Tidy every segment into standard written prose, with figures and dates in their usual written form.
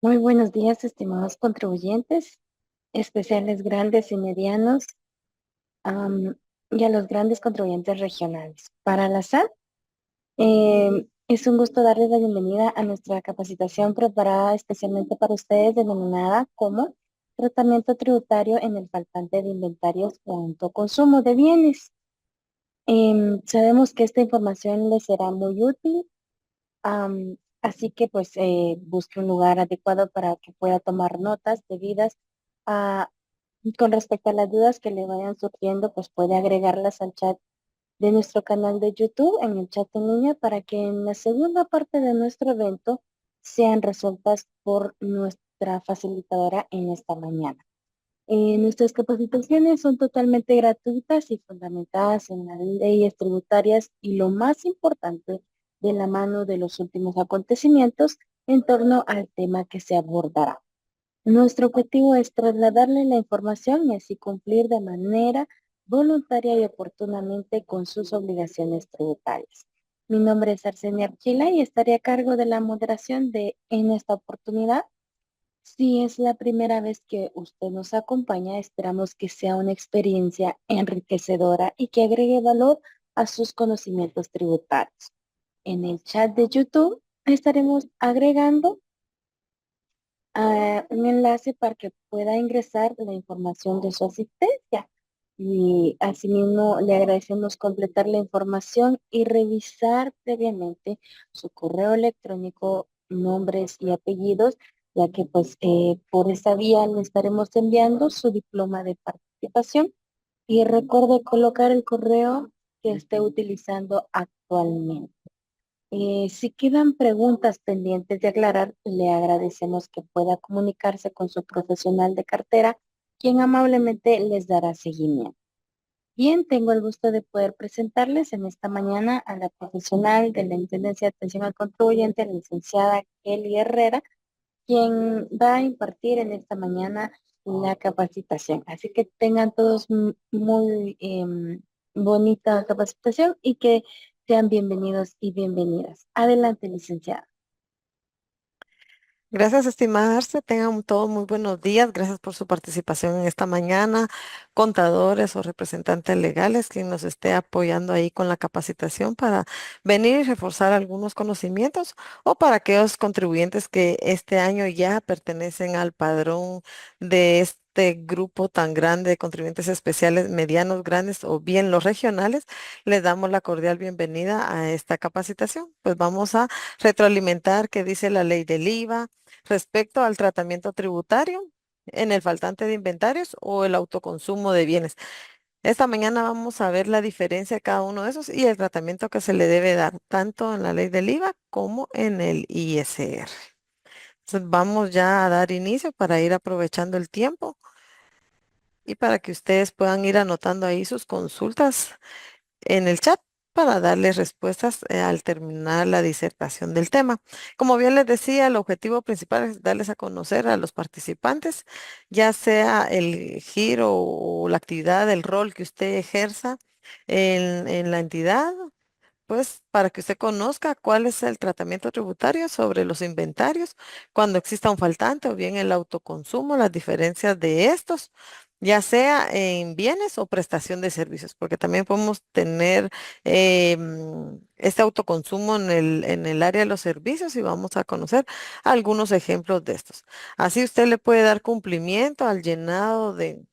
Muy buenos días, estimados contribuyentes, especiales grandes y medianos, am, y a los grandes contribuyentes regionales. Para la SAT, es un gusto darles la bienvenida a nuestra capacitación preparada especialmente para ustedes, denominada como Tratamiento Tributario en el Faltante de Inventarios o Autoconsumo de Bienes. Sabemos que esta información les será muy útil. Así que pues busque un lugar adecuado para que pueda tomar notas debidas a, con respecto a las dudas que le vayan surgiendo, pues puede agregarlas al chat de nuestro canal de YouTube, en el chat en línea, para que en la segunda parte de nuestro evento sean resueltas por nuestra facilitadora en esta mañana. Nuestras capacitaciones son totalmente gratuitas y fundamentadas en las leyes tributarias y lo más importante, de la mano de los últimos acontecimientos en torno al tema que se abordará. Nuestro objetivo es trasladarle la información y así cumplir de manera voluntaria y oportunamente con sus obligaciones tributarias. Mi nombre es Arsenia Archila y estaré a cargo de la moderación en esta oportunidad. Si es la primera vez que usted nos acompaña, esperamos que sea una experiencia enriquecedora y que agregue valor a sus conocimientos tributarios. En el chat de YouTube estaremos agregando un enlace para que pueda ingresar la información de su asistencia. Y asimismo le agradecemos completar la información y revisar previamente su correo electrónico, nombres y apellidos, ya que pues por esa vía le estaremos enviando su diploma de participación. Y recuerde colocar el correo que esté utilizando actualmente. Si quedan preguntas pendientes de aclarar, le agradecemos que pueda comunicarse con su profesional de cartera, quien amablemente les dará seguimiento. Bien, tengo el gusto de poder presentarles en esta mañana a la profesional de la Intendencia de Atención al Contribuyente, la licenciada Kelly Herrera, quien va a impartir en esta mañana la capacitación. Así que tengan todos muy bonita capacitación y que sean bienvenidos y bienvenidas. Adelante, licenciada. Gracias, estimada Arce. Tengan todos muy buenos días. Gracias por su participación en esta mañana. Contadores o representantes legales, quien nos esté apoyando ahí con la capacitación para venir y reforzar algunos conocimientos o para aquellos contribuyentes que este año ya pertenecen al padrón de este grupo tan grande de contribuyentes especiales, medianos, grandes o bien los regionales, les damos la cordial bienvenida a esta capacitación. Pues vamos a retroalimentar qué dice la ley del IVA respecto al tratamiento tributario en el faltante de inventarios o el autoconsumo de bienes. Esta mañana vamos a ver la diferencia de cada uno de esos y el tratamiento que se le debe dar tanto en la ley del IVA como en el ISR. Entonces vamos ya a dar inicio para ir aprovechando el tiempo y para que ustedes puedan ir anotando ahí sus consultas en el chat para darles respuestas al terminar la disertación del tema. Como bien les decía, el objetivo principal es darles a conocer a los participantes, ya sea el giro o la actividad, el rol que usted ejerza en la entidad, pues para que usted conozca cuál es el tratamiento tributario sobre los inventarios cuando exista un faltante o bien el autoconsumo, las diferencias de estos, ya sea en bienes o prestación de servicios, porque también podemos tener este autoconsumo en el área de los servicios y vamos a conocer algunos ejemplos de estos. Así usted le puede dar cumplimiento al llenado de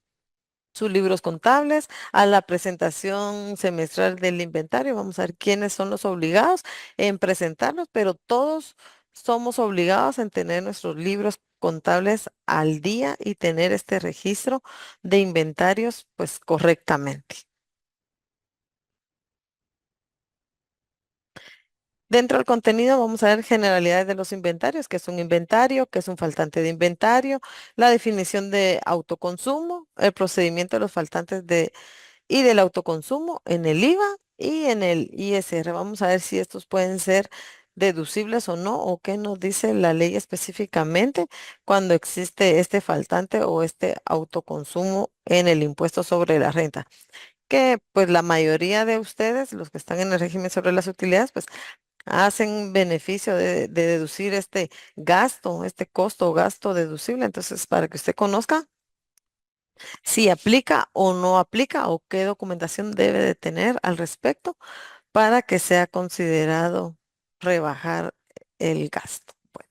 sus libros contables, a la presentación semestral del inventario. Vamos a ver quiénes son los obligados en presentarlos, pero todos somos obligados en tener nuestros libros contables al día y tener este registro de inventarios pues correctamente. Dentro del contenido vamos a ver generalidades de los inventarios, qué es un inventario, qué es un faltante de inventario, la definición de autoconsumo, el procedimiento de los faltantes y del autoconsumo en el IVA y en el ISR. Vamos a ver si estos pueden ser deducibles o no, o qué nos dice la ley específicamente cuando existe este faltante o este autoconsumo en el impuesto sobre la renta. Que pues la mayoría de ustedes, los que están en el régimen sobre las utilidades, pues hacen beneficio de deducir este gasto, este costo o gasto deducible. Entonces, para que usted conozca si aplica o no aplica o qué documentación debe de tener al respecto para que sea considerado rebajar el gasto. Bueno,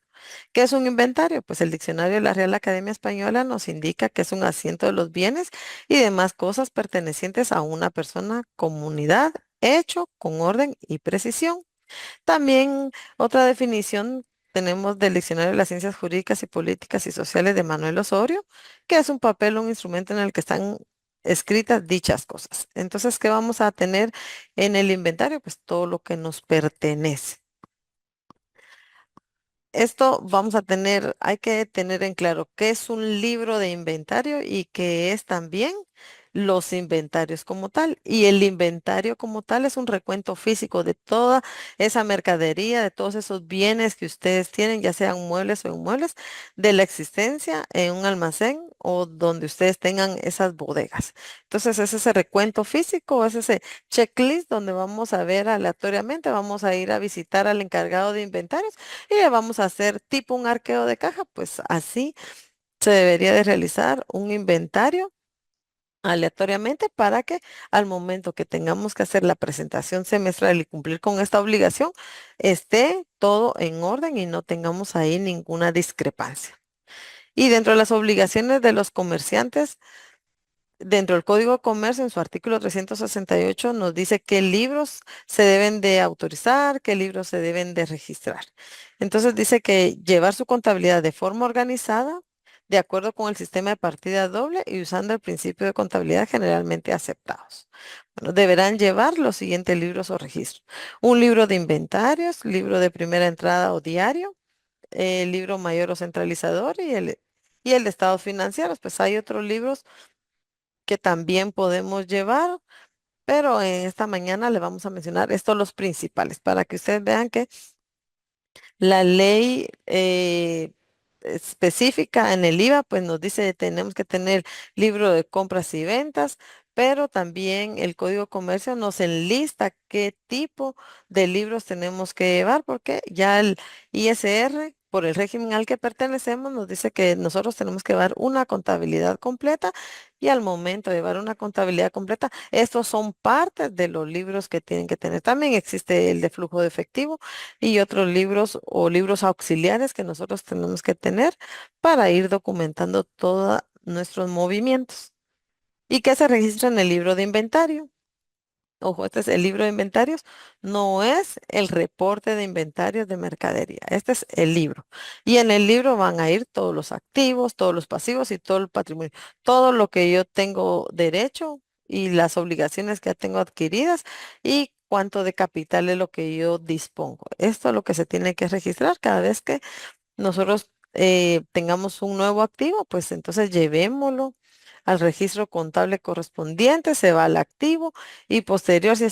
¿qué es un inventario? Pues el diccionario de la Real Academia Española nos indica que es un asiento de los bienes y demás cosas pertenecientes a una persona, comunidad, hecho con orden y precisión. También otra definición tenemos del Diccionario de las Ciencias Jurídicas y Políticas y Sociales de Manuel Osorio, que es un papel o un instrumento en el que están escritas dichas cosas. Entonces, ¿qué vamos a tener en el inventario? Pues todo lo que nos pertenece. Esto vamos a tener, hay que tener en claro qué es un libro de inventario y qué es también los inventarios como tal. Y el inventario como tal es un recuento físico de toda esa mercadería, de todos esos bienes que ustedes tienen, ya sean muebles o inmuebles, de la existencia en un almacén o donde ustedes tengan esas bodegas. Entonces es ese recuento físico, es ese checklist donde vamos a ver aleatoriamente, vamos a ir a visitar al encargado de inventarios y le vamos a hacer tipo un arqueo de caja, pues así se debería de realizar un inventario aleatoriamente para que al momento que tengamos que hacer la presentación semestral y cumplir con esta obligación, esté todo en orden y no tengamos ahí ninguna discrepancia. Y dentro de las obligaciones de los comerciantes, dentro del Código de Comercio, en su artículo 368, nos dice qué libros se deben de autorizar, qué libros se deben de registrar. Entonces dice que llevar su contabilidad de forma organizada, de acuerdo con el sistema de partida doble y usando el principio de contabilidad generalmente aceptados. Bueno, deberán llevar los siguientes libros o registros. Un libro de inventarios, libro de primera entrada o diario, el libro mayor o centralizador y el de estados financieros. Pues hay otros libros que también podemos llevar, pero en esta mañana le vamos a mencionar estos los principales para que ustedes vean que la ley específica en el IVA, pues nos dice que tenemos que tener libro de compras y ventas, pero también el Código de Comercio nos enlista qué tipo de libros tenemos que llevar, porque ya el ISR, por el régimen al que pertenecemos, nos dice que nosotros tenemos que llevar una contabilidad completa y al momento de llevar una contabilidad completa, estos son partes de los libros que tienen que tener. También existe el de flujo de efectivo y otros libros o libros auxiliares que nosotros tenemos que tener para ir documentando todos nuestros movimientos. ¿Y qué se registra en el libro de inventario? Ojo, este es el libro de inventarios, no es el reporte de inventarios de mercadería, este es el libro. Y en el libro van a ir todos los activos, todos los pasivos y todo el patrimonio, todo lo que yo tengo derecho y las obligaciones que ya tengo adquiridas y cuánto de capital es lo que yo dispongo. Esto es lo que se tiene que registrar cada vez que nosotros tengamos un nuevo activo, pues entonces llevémoslo al registro contable correspondiente, se va al activo y posterior si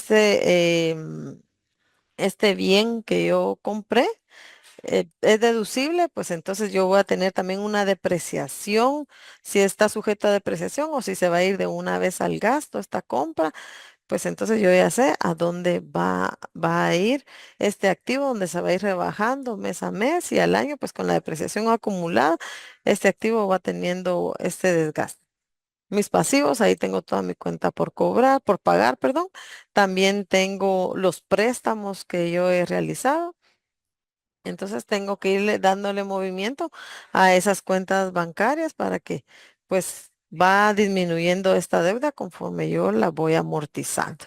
este bien que yo compré es deducible, pues entonces yo voy a tener también una depreciación, si está sujeto a depreciación o si se va a ir de una vez al gasto esta compra, pues entonces yo ya sé a dónde va a ir este activo, donde se va a ir rebajando mes a mes y al año, pues con la depreciación acumulada, este activo va teniendo este desgaste. Mis pasivos, ahí tengo toda mi cuenta por cobrar, por pagar, perdón. También tengo los préstamos que yo he realizado. Entonces tengo que irle dándole movimiento a esas cuentas bancarias para que pues va disminuyendo esta deuda conforme yo la voy amortizando.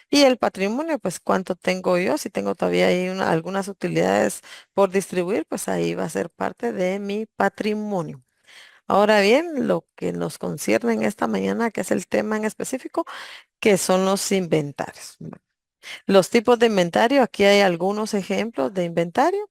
Y el patrimonio, pues cuánto tengo yo, si tengo todavía ahí algunas utilidades por distribuir, pues ahí va a ser parte de mi patrimonio. Ahora bien, lo que nos concierne en esta mañana, que es el tema en específico, que son los inventarios. Los tipos de inventario, aquí hay algunos ejemplos de inventario.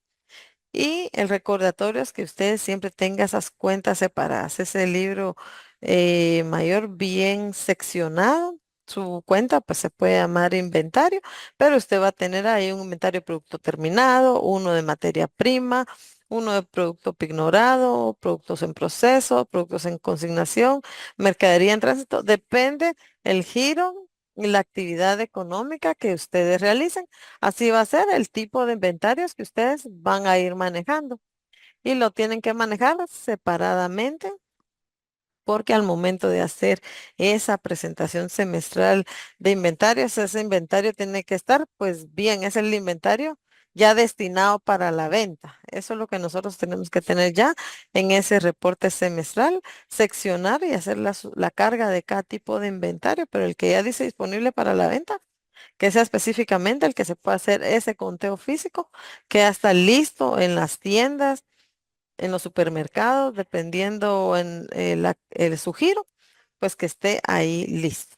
Y el recordatorio es que usted siempre tenga esas cuentas separadas, ese libro mayor bien seccionado. Su cuenta pues se puede llamar inventario, pero usted va a tener ahí un inventario de producto terminado, uno de materia prima, uno de producto pignorado, productos en proceso, productos en consignación, mercadería en tránsito. Depende el giro. la actividad económica que ustedes realicen. Así va a ser el tipo de inventarios que ustedes van a ir manejando y lo tienen que manejar separadamente porque al momento de hacer esa presentación semestral de inventarios, ese inventario tiene que estar, pues bien, es el inventario ya destinado para la venta. Eso es lo que nosotros tenemos que tener ya en ese reporte semestral, seccionar y hacer la carga de cada tipo de inventario, pero el que ya dice disponible para la venta, que sea específicamente el que se pueda hacer ese conteo físico, que ya está listo en las tiendas, en los supermercados, dependiendo en su giro, pues que esté ahí listo.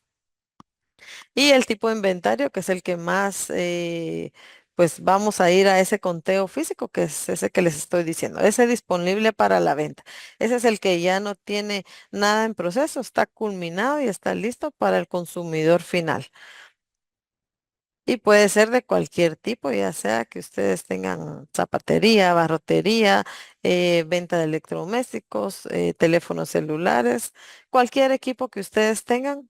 Y el tipo de inventario, que es el que más, pues vamos a ir a ese conteo físico, que es ese que les estoy diciendo, ese disponible para la venta. Ese es el que ya no tiene nada en proceso, está culminado y está listo para el consumidor final. Y puede ser de cualquier tipo, ya sea que ustedes tengan zapatería, barrotería, venta de electrodomésticos, teléfonos celulares, cualquier equipo que ustedes tengan,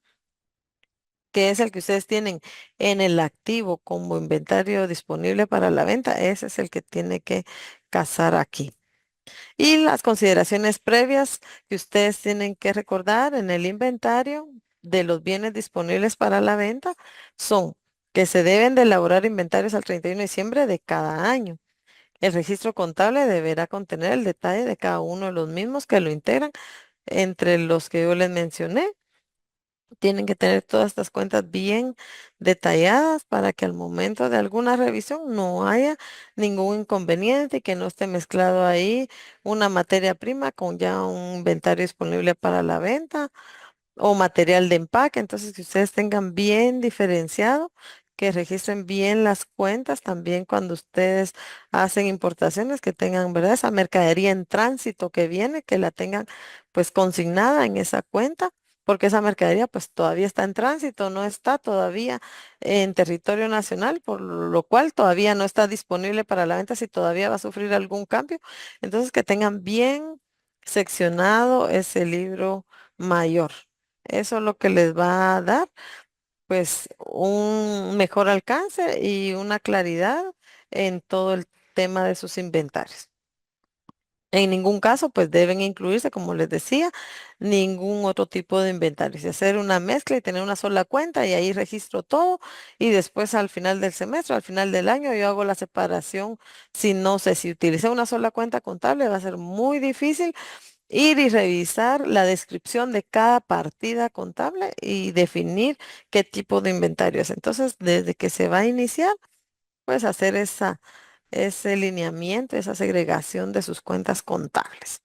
que es el que ustedes tienen en el activo como inventario disponible para la venta, ese es el que tiene que casar aquí. Y las consideraciones previas que ustedes tienen que recordar en el inventario de los bienes disponibles para la venta son que se deben de elaborar inventarios al 31 de diciembre de cada año. El registro contable deberá contener el detalle de cada uno de los mismos que lo integran, entre los que yo les mencioné. Tienen que tener todas estas cuentas bien detalladas para que al momento de alguna revisión no haya ningún inconveniente y que no esté mezclado ahí una materia prima con ya un inventario disponible para la venta o material de empaque. Entonces, que ustedes tengan bien diferenciado, que registren bien las cuentas también cuando ustedes hacen importaciones, que tengan, ¿verdad? Esa mercadería en tránsito que viene, que la tengan pues consignada en esa cuenta. Porque esa mercadería pues todavía está en tránsito, no está todavía en territorio nacional, por lo cual todavía no está disponible para la venta si todavía va a sufrir algún cambio. Entonces que tengan bien seccionado ese libro mayor. Eso es lo que les va a dar, pues, un mejor alcance y una claridad en todo el tema de sus inventarios. En ningún caso, pues, deben incluirse, como les decía, ningún otro tipo de inventarios. Y hacer una mezcla y tener una sola cuenta y ahí registro todo y después al final del semestre, al final del año, yo hago la separación. Si no sé, si utilicé una sola cuenta contable, va a ser muy difícil ir y revisar la descripción de cada partida contable y definir qué tipo de inventario es. Entonces, desde que se va a iniciar, pues hacer ese lineamiento, esa segregación de sus cuentas contables.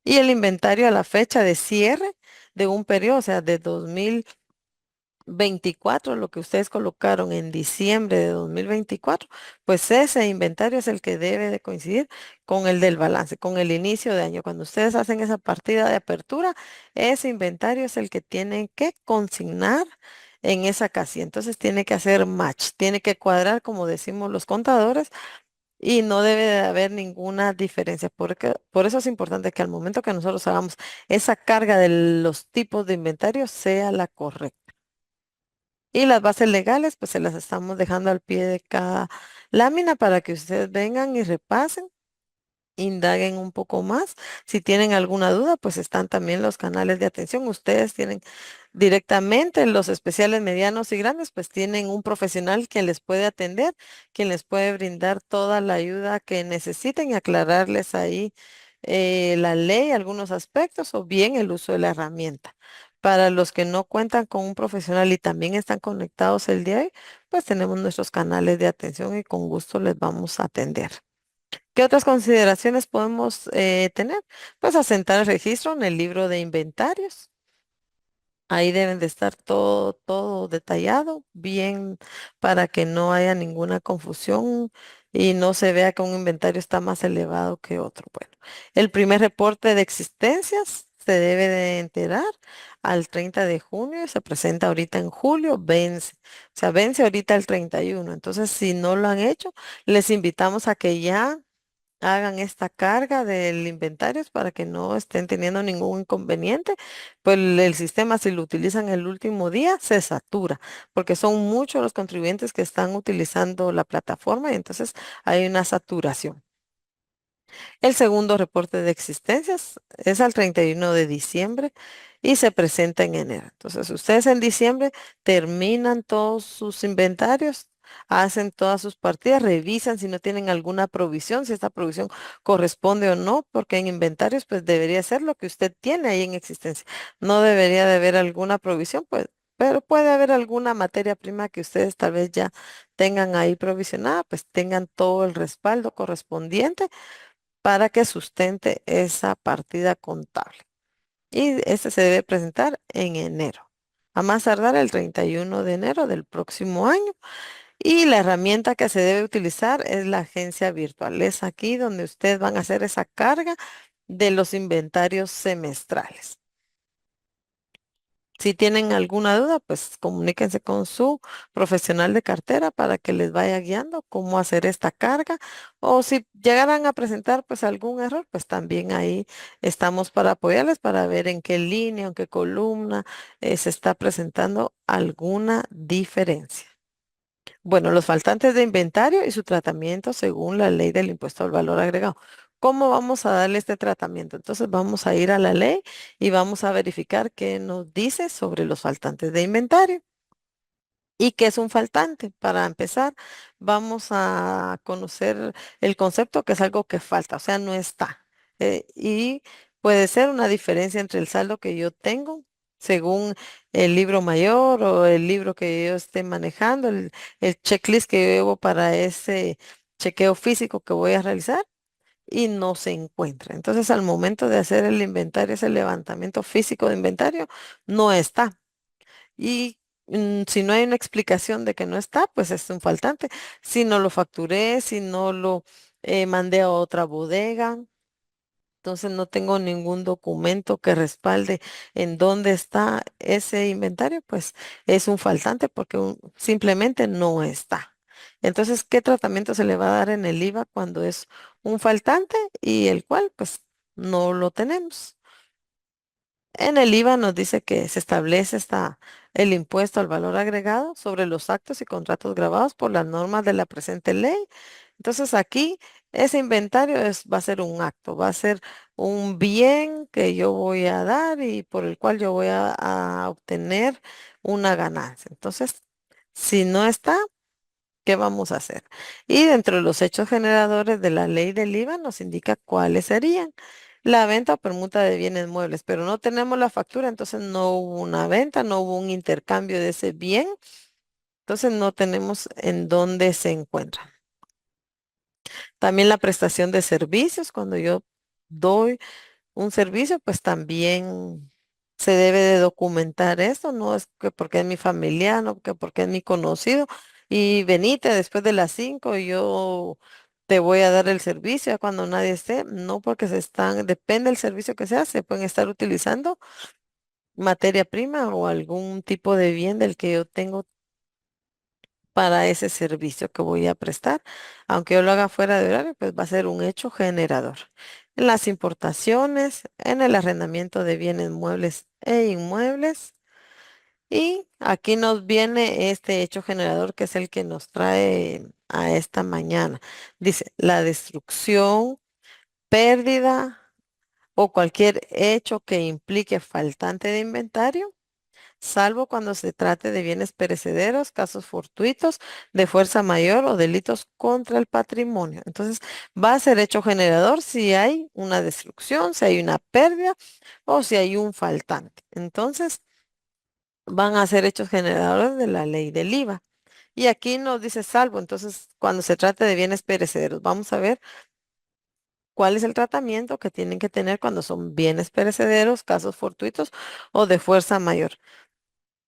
Y el inventario a la fecha de cierre de un periodo, o sea, de 2024, lo que ustedes colocaron en diciembre de 2024, pues ese inventario es el que debe de coincidir con el del balance, con el inicio de año. Cuando ustedes hacen esa partida de apertura, ese inventario es el que tienen que consignar en esa casilla. Entonces tiene que hacer match, tiene que cuadrar, como decimos los contadores, y no debe de haber ninguna diferencia. Porque, por eso es importante que al momento que nosotros hagamos esa carga de los tipos de inventario sea la correcta. Y las bases legales, pues se las estamos dejando al pie de cada lámina para que ustedes vengan y repasen, indaguen un poco más. Si tienen alguna duda, pues están también los canales de atención. Ustedes tienen directamente los especiales medianos y grandes, pues tienen un profesional que les puede atender, quien les puede brindar toda la ayuda que necesiten y aclararles ahí la ley, algunos aspectos o bien el uso de la herramienta. Para los que no cuentan con un profesional y también están conectados el día de hoy, pues tenemos nuestros canales de atención y con gusto les vamos a atender. ¿Qué otras consideraciones podemos tener? Pues asentar el registro en el libro de inventarios. Ahí deben de estar todo detallado, bien, para que no haya ninguna confusión y no se vea que un inventario está más elevado que otro. Bueno, el primer reporte de existencias se debe de enterar al 30 de junio y se presenta ahorita en julio, vence. O sea, vence ahorita el 31. Entonces, si no lo han hecho, les invitamos a que ya hagan esta carga del inventario para que no estén teniendo ningún inconveniente, pues el sistema si lo utilizan el último día se satura, porque son muchos los contribuyentes que están utilizando la plataforma y entonces hay una saturación. El segundo reporte de existencias es al 31 de diciembre y se presenta en enero. Entonces, ustedes en diciembre terminan todos sus inventarios, hacen todas sus partidas, revisan si no tienen alguna provisión, si esta provisión corresponde o no, porque en inventarios pues debería ser lo que usted tiene ahí en existencia. No debería de haber alguna provisión, pues, pero puede haber alguna materia prima que ustedes tal vez ya tengan ahí provisionada, pues tengan todo el respaldo correspondiente para que sustente esa partida contable. Y este se debe presentar en enero, a más tardar el 31 de enero del próximo año. Y la herramienta que se debe utilizar es la agencia virtual. Es aquí donde ustedes van a hacer esa carga de los inventarios semestrales. Si tienen alguna duda, pues comuníquense con su profesional de cartera para que les vaya guiando cómo hacer esta carga. O si llegaran a presentar pues algún error, pues también ahí estamos para apoyarles para ver en qué línea, en qué columna se está presentando alguna diferencia. Bueno, los faltantes de inventario y su tratamiento según la ley del impuesto al valor agregado. ¿Cómo vamos a darle este tratamiento? Entonces vamos a ir a la ley y vamos a verificar qué nos dice sobre los faltantes de inventario. ¿Y qué es un faltante? Para empezar, vamos a conocer el concepto que es algo que falta, o sea, no está. Y puede ser una diferencia entre el saldo que yo tengo según el libro mayor o el libro que yo esté manejando, el checklist que yo llevo para ese chequeo físico que voy a realizar y no se encuentra. Entonces, al momento de hacer el inventario, ese levantamiento físico de inventario, no está. Y si no hay una explicación de que no está, pues es un faltante. Si no lo facturé, si no lo mandé a otra bodega, entonces no tengo ningún documento que respalde en dónde está ese inventario, pues es un faltante porque simplemente no está. Entonces, ¿qué tratamiento se le va a dar en el IVA cuando es un faltante y el cual pues no lo tenemos? En el IVA nos dice que se establece el impuesto al valor agregado sobre los actos y contratos grabados por las normas de la presente ley. Entonces aquí ese inventario va a ser un acto, va a ser un bien que yo voy a dar y por el cual yo voy a obtener una ganancia. Entonces, si no está, ¿qué vamos a hacer? Y dentro de los hechos generadores de la ley del IVA nos indica cuáles serían. La venta o permuta de bienes muebles, pero no tenemos la factura, entonces no hubo una venta, no hubo un intercambio de ese bien, entonces no tenemos en dónde se encuentra. También la prestación de servicios, cuando yo doy un servicio, pues también se debe de documentar esto, no es que porque es mi familiar, no que porque es mi conocido, y venite después de las 5 y yo te voy a dar el servicio ya cuando nadie esté, no porque depende del servicio que sea, se pueden estar utilizando materia prima o algún tipo de bien del que yo tengo para ese servicio que voy a prestar. Aunque yo lo haga fuera de horario, pues va a ser un hecho generador. En las importaciones, en el arrendamiento de bienes muebles e inmuebles. Y aquí nos viene este hecho generador que es el que nos trae a esta mañana. Dice, la destrucción, pérdida o cualquier hecho que implique faltante de inventario salvo cuando se trate de bienes perecederos, casos fortuitos, de fuerza mayor o delitos contra el patrimonio. Entonces, va a ser hecho generador si hay una destrucción, si hay una pérdida o si hay un faltante. Entonces, van a ser hechos generadores de la ley del IVA. Y aquí nos dice salvo. Entonces, cuando se trate de bienes perecederos, vamos a ver cuál es el tratamiento que tienen que tener cuando son bienes perecederos, casos fortuitos o de fuerza mayor.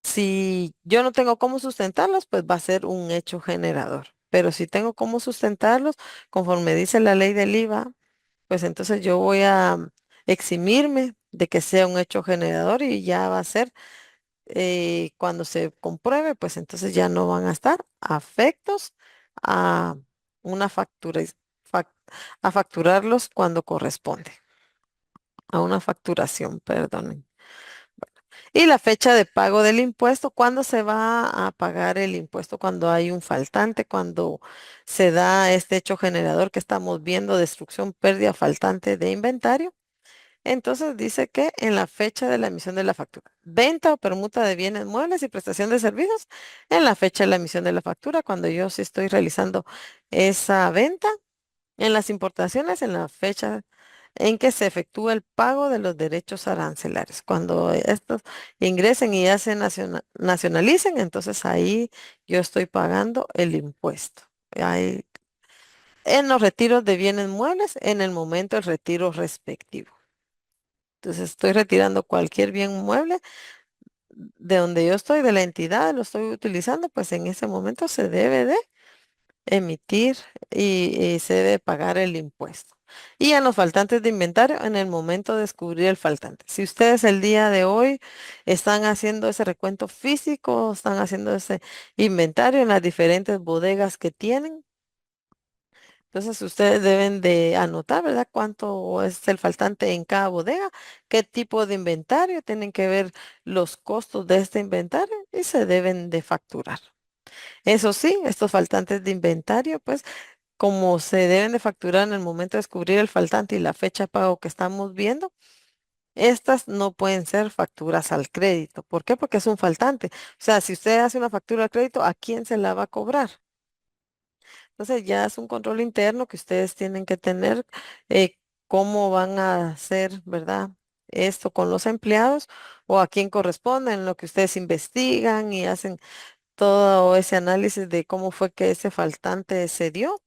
Si yo no tengo cómo sustentarlos, pues va a ser un hecho generador. Pero si tengo cómo sustentarlos, conforme dice la ley del IVA, pues entonces yo voy a eximirme de que sea un hecho generador y ya va a ser cuando se compruebe, pues entonces ya no van a estar afectos a una factura, a facturarlos cuando corresponde, a una facturación, perdón. Y la fecha de pago del impuesto, ¿cuándo se va a pagar el impuesto? Cuando hay un faltante, cuando se da este hecho generador que estamos viendo, destrucción, pérdida, faltante de inventario. Entonces dice que en la fecha de la emisión de la factura, venta o permuta de bienes muebles y prestación de servicios, en la fecha de la emisión de la factura, cuando yo sí estoy realizando esa venta, en las importaciones, en la fecha en que se efectúa el pago de los derechos arancelarios. Cuando estos ingresen y ya se nacionalicen, entonces ahí yo estoy pagando el impuesto. Ahí, en los retiros de bienes muebles, en el momento del retiro respectivo. Entonces estoy retirando cualquier bien mueble de donde yo estoy, de la entidad, lo estoy utilizando, pues en ese momento se debe de emitir y se debe pagar el impuesto. Y en los faltantes de inventario, en el momento de descubrir el faltante. Si ustedes el día de hoy están haciendo ese recuento físico, están haciendo ese inventario en las diferentes bodegas que tienen, entonces ustedes deben de anotar, ¿verdad? Cuánto es el faltante en cada bodega, qué tipo de inventario, tienen que ver los costos de este inventario y se deben de facturar. Eso sí, estos faltantes de inventario, pues como se deben de facturar en el momento de descubrir el faltante y la fecha de pago que estamos viendo, estas no pueden ser facturas al crédito. ¿Por qué? Porque es un faltante. O sea, si usted hace una factura al crédito, ¿a quién se la va a cobrar? Entonces ya es un control interno que ustedes tienen que tener, cómo van a hacer, ¿verdad? Esto con los empleados o a quién corresponde en lo que ustedes investigan y hacen todo ese análisis de cómo fue que ese faltante se dio.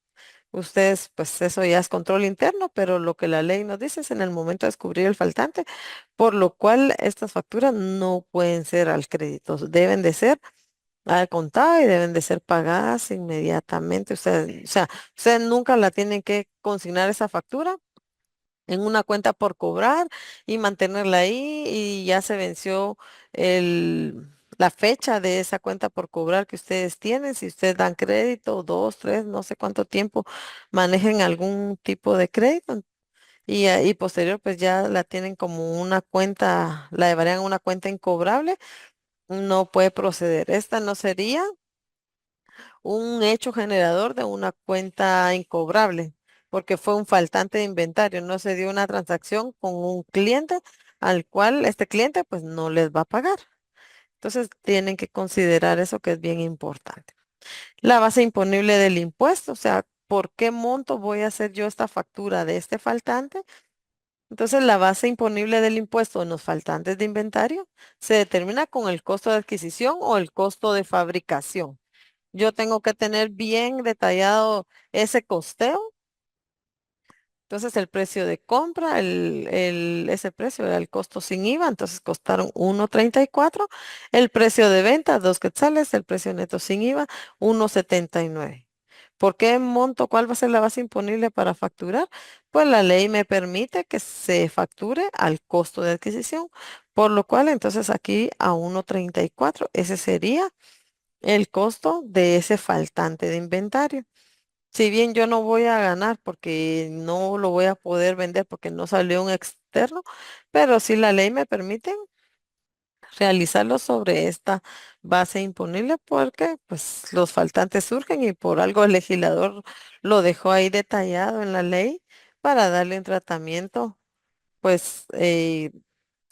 Ustedes, pues eso ya es control interno, pero lo que la ley nos dice es en el momento de descubrir el faltante, por lo cual estas facturas no pueden ser al crédito, deben de ser al contado y deben de ser pagadas inmediatamente. Ustedes, o sea, ustedes nunca la tienen que consignar esa factura en una cuenta por cobrar y mantenerla ahí y ya se venció la fecha de esa cuenta por cobrar que ustedes tienen. Si ustedes dan crédito, dos, tres, no sé cuánto tiempo manejen algún tipo de crédito. Y posterior, pues ya la tienen como una cuenta, la llevarían a una cuenta incobrable, no puede proceder. Esta no sería un hecho generador de una cuenta incobrable, porque fue un faltante de inventario, no se dio una transacción con un cliente al cual este cliente pues no les va a pagar. Entonces tienen que considerar eso que es bien importante. La base imponible del impuesto, o sea, ¿por qué monto voy a hacer yo esta factura de este faltante? Entonces la base imponible del impuesto en los faltantes de inventario se determina con el costo de adquisición o el costo de fabricación. Yo tengo que tener bien detallado ese costeo. Entonces el precio de compra, ese precio era el costo sin IVA, entonces costaron 1.34. El precio de venta, 2 quetzales, el precio neto sin IVA, 1.79. ¿Por qué monto? ¿Cuál va a ser la base imponible para facturar? Pues la ley me permite que se facture al costo de adquisición, por lo cual entonces aquí a 1.34, ese sería el costo de ese faltante de inventario. Si bien yo no voy a ganar porque no lo voy a poder vender porque no salió un externo, pero sí la ley me permite realizarlo sobre esta base imponible porque pues los faltantes surgen y por algo el legislador lo dejó ahí detallado en la ley para darle un tratamiento pues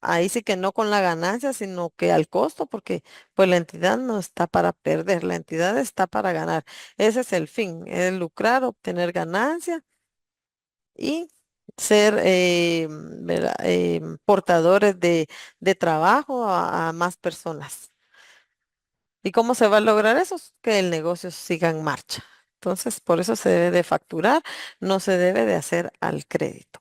ahí sí que no con la ganancia, sino que al costo, porque pues la entidad no está para perder, la entidad está para ganar. Ese es el fin, es lucrar, obtener ganancia y ser ¿verdad? Portadores de trabajo a más personas. ¿Y cómo se va a lograr eso? Que el negocio siga en marcha. Entonces, por eso se debe de facturar, no se debe de hacer al crédito.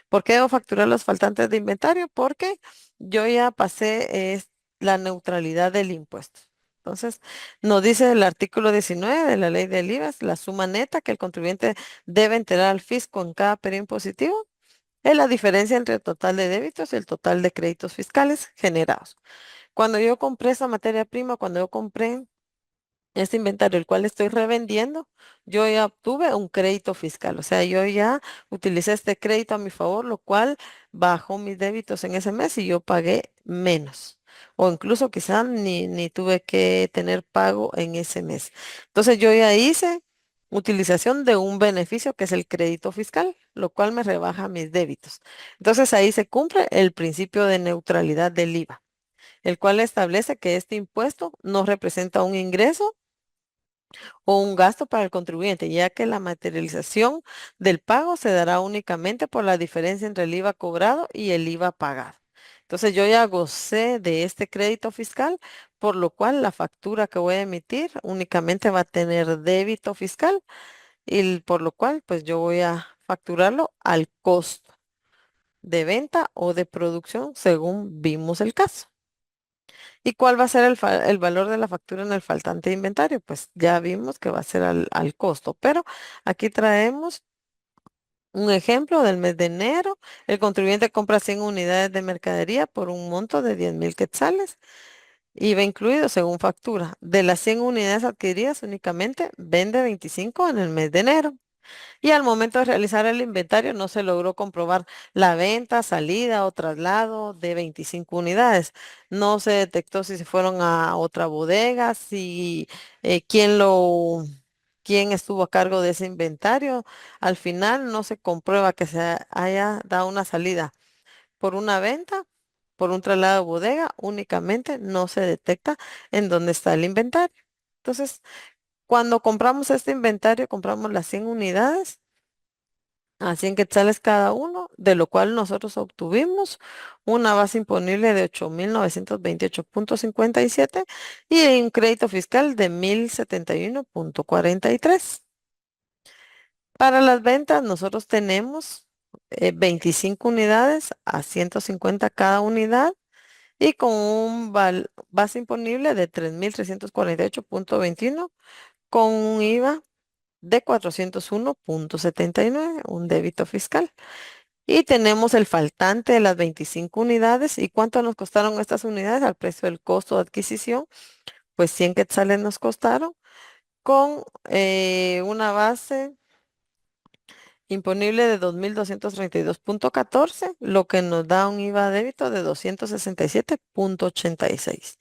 ¿Por qué debo facturar los faltantes de inventario? Porque yo ya pasé la neutralidad del impuesto. Entonces, nos dice el artículo 19 de la ley del IVA, la suma neta que el contribuyente debe enterar al fisco en cada periodo impositivo es la diferencia entre el total de débitos y el total de créditos fiscales generados. Cuando yo compré esa materia prima, cuando yo compré este inventario, el cual estoy revendiendo, yo ya obtuve un crédito fiscal. O sea, yo ya utilicé este crédito a mi favor, lo cual bajó mis débitos en ese mes y yo pagué menos. O incluso quizás ni tuve que tener pago en ese mes. Entonces yo ya hice utilización de un beneficio que es el crédito fiscal, lo cual me rebaja mis débitos. Entonces ahí se cumple el principio de neutralidad del IVA, el cual establece que este impuesto no representa un ingreso o un gasto para el contribuyente, ya que la materialización del pago se dará únicamente por la diferencia entre el IVA cobrado y el IVA pagado. Entonces yo ya gocé de este crédito fiscal, por lo cual la factura que voy a emitir únicamente va a tener débito fiscal y por lo cual pues yo voy a facturarlo al costo de venta o de producción según vimos el caso. ¿Y cuál va a ser el valor de la factura en el faltante de inventario? Pues ya vimos que va a ser al costo, pero aquí traemos un ejemplo del mes de enero. El contribuyente compra 100 unidades de mercadería por un monto de 10,000 quetzales. IVA incluido según factura. De las 100 unidades adquiridas, únicamente vende 25 en el mes de enero. Y al momento de realizar el inventario no se logró comprobar la venta, salida o traslado de 25 unidades. No se detectó si se fueron a otra bodega, si quién estuvo a cargo de ese inventario. Al final no se comprueba que se haya dado una salida por una venta, por un traslado de bodega, únicamente no se detecta en dónde está el inventario. Entonces, cuando compramos este inventario, compramos las 100 unidades a 100 quetzales cada uno, de lo cual nosotros obtuvimos una base imponible de 8,928,57 y un crédito fiscal de 1,071,43. Para las ventas, nosotros tenemos 25 unidades a 150 cada unidad y con un base imponible de 3,348,21 con un IVA de 401,79, un débito fiscal. Y tenemos el faltante de las 25 unidades. ¿Y cuánto nos costaron estas unidades? Al precio del costo de adquisición, pues 100 quetzales nos costaron con una base imponible de 2,232,14, lo que nos da un IVA débito de 267,86.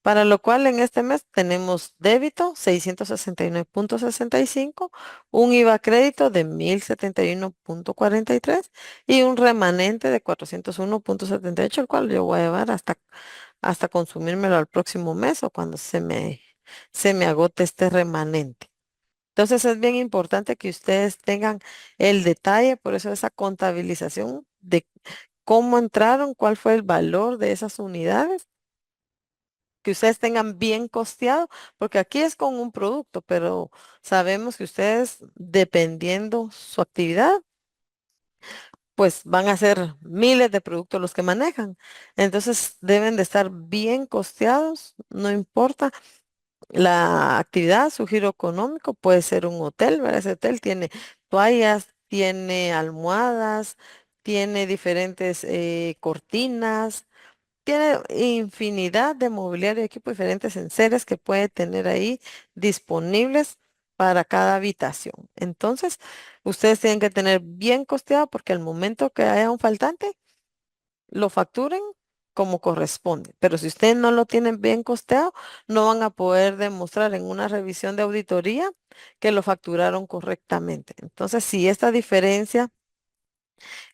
Para lo cual en este mes tenemos débito 669,65, un IVA crédito de 1,071,43 y un remanente de 401,78, el cual yo voy a llevar hasta consumírmelo al próximo mes o cuando se me agote este remanente. Entonces es bien importante que ustedes tengan el detalle, por eso esa contabilización de cómo entraron, cuál fue el valor de esas unidades, que ustedes tengan bien costeado, porque aquí es con un producto, pero sabemos que ustedes, dependiendo su actividad, pues van a ser miles de productos los que manejan. Entonces deben de estar bien costeados, no importa la actividad, su giro económico puede ser un hotel, ¿verdad? Ese hotel tiene toallas, tiene almohadas, tiene diferentes cortinas, tiene infinidad de mobiliario y equipo diferentes enseres que puede tener ahí disponibles para cada habitación. Entonces, ustedes tienen que tener bien costeado porque al momento que haya un faltante, lo facturen como corresponde. Pero si ustedes no lo tienen bien costeado, no van a poder demostrar en una revisión de auditoría que lo facturaron correctamente. Entonces, si esta diferencia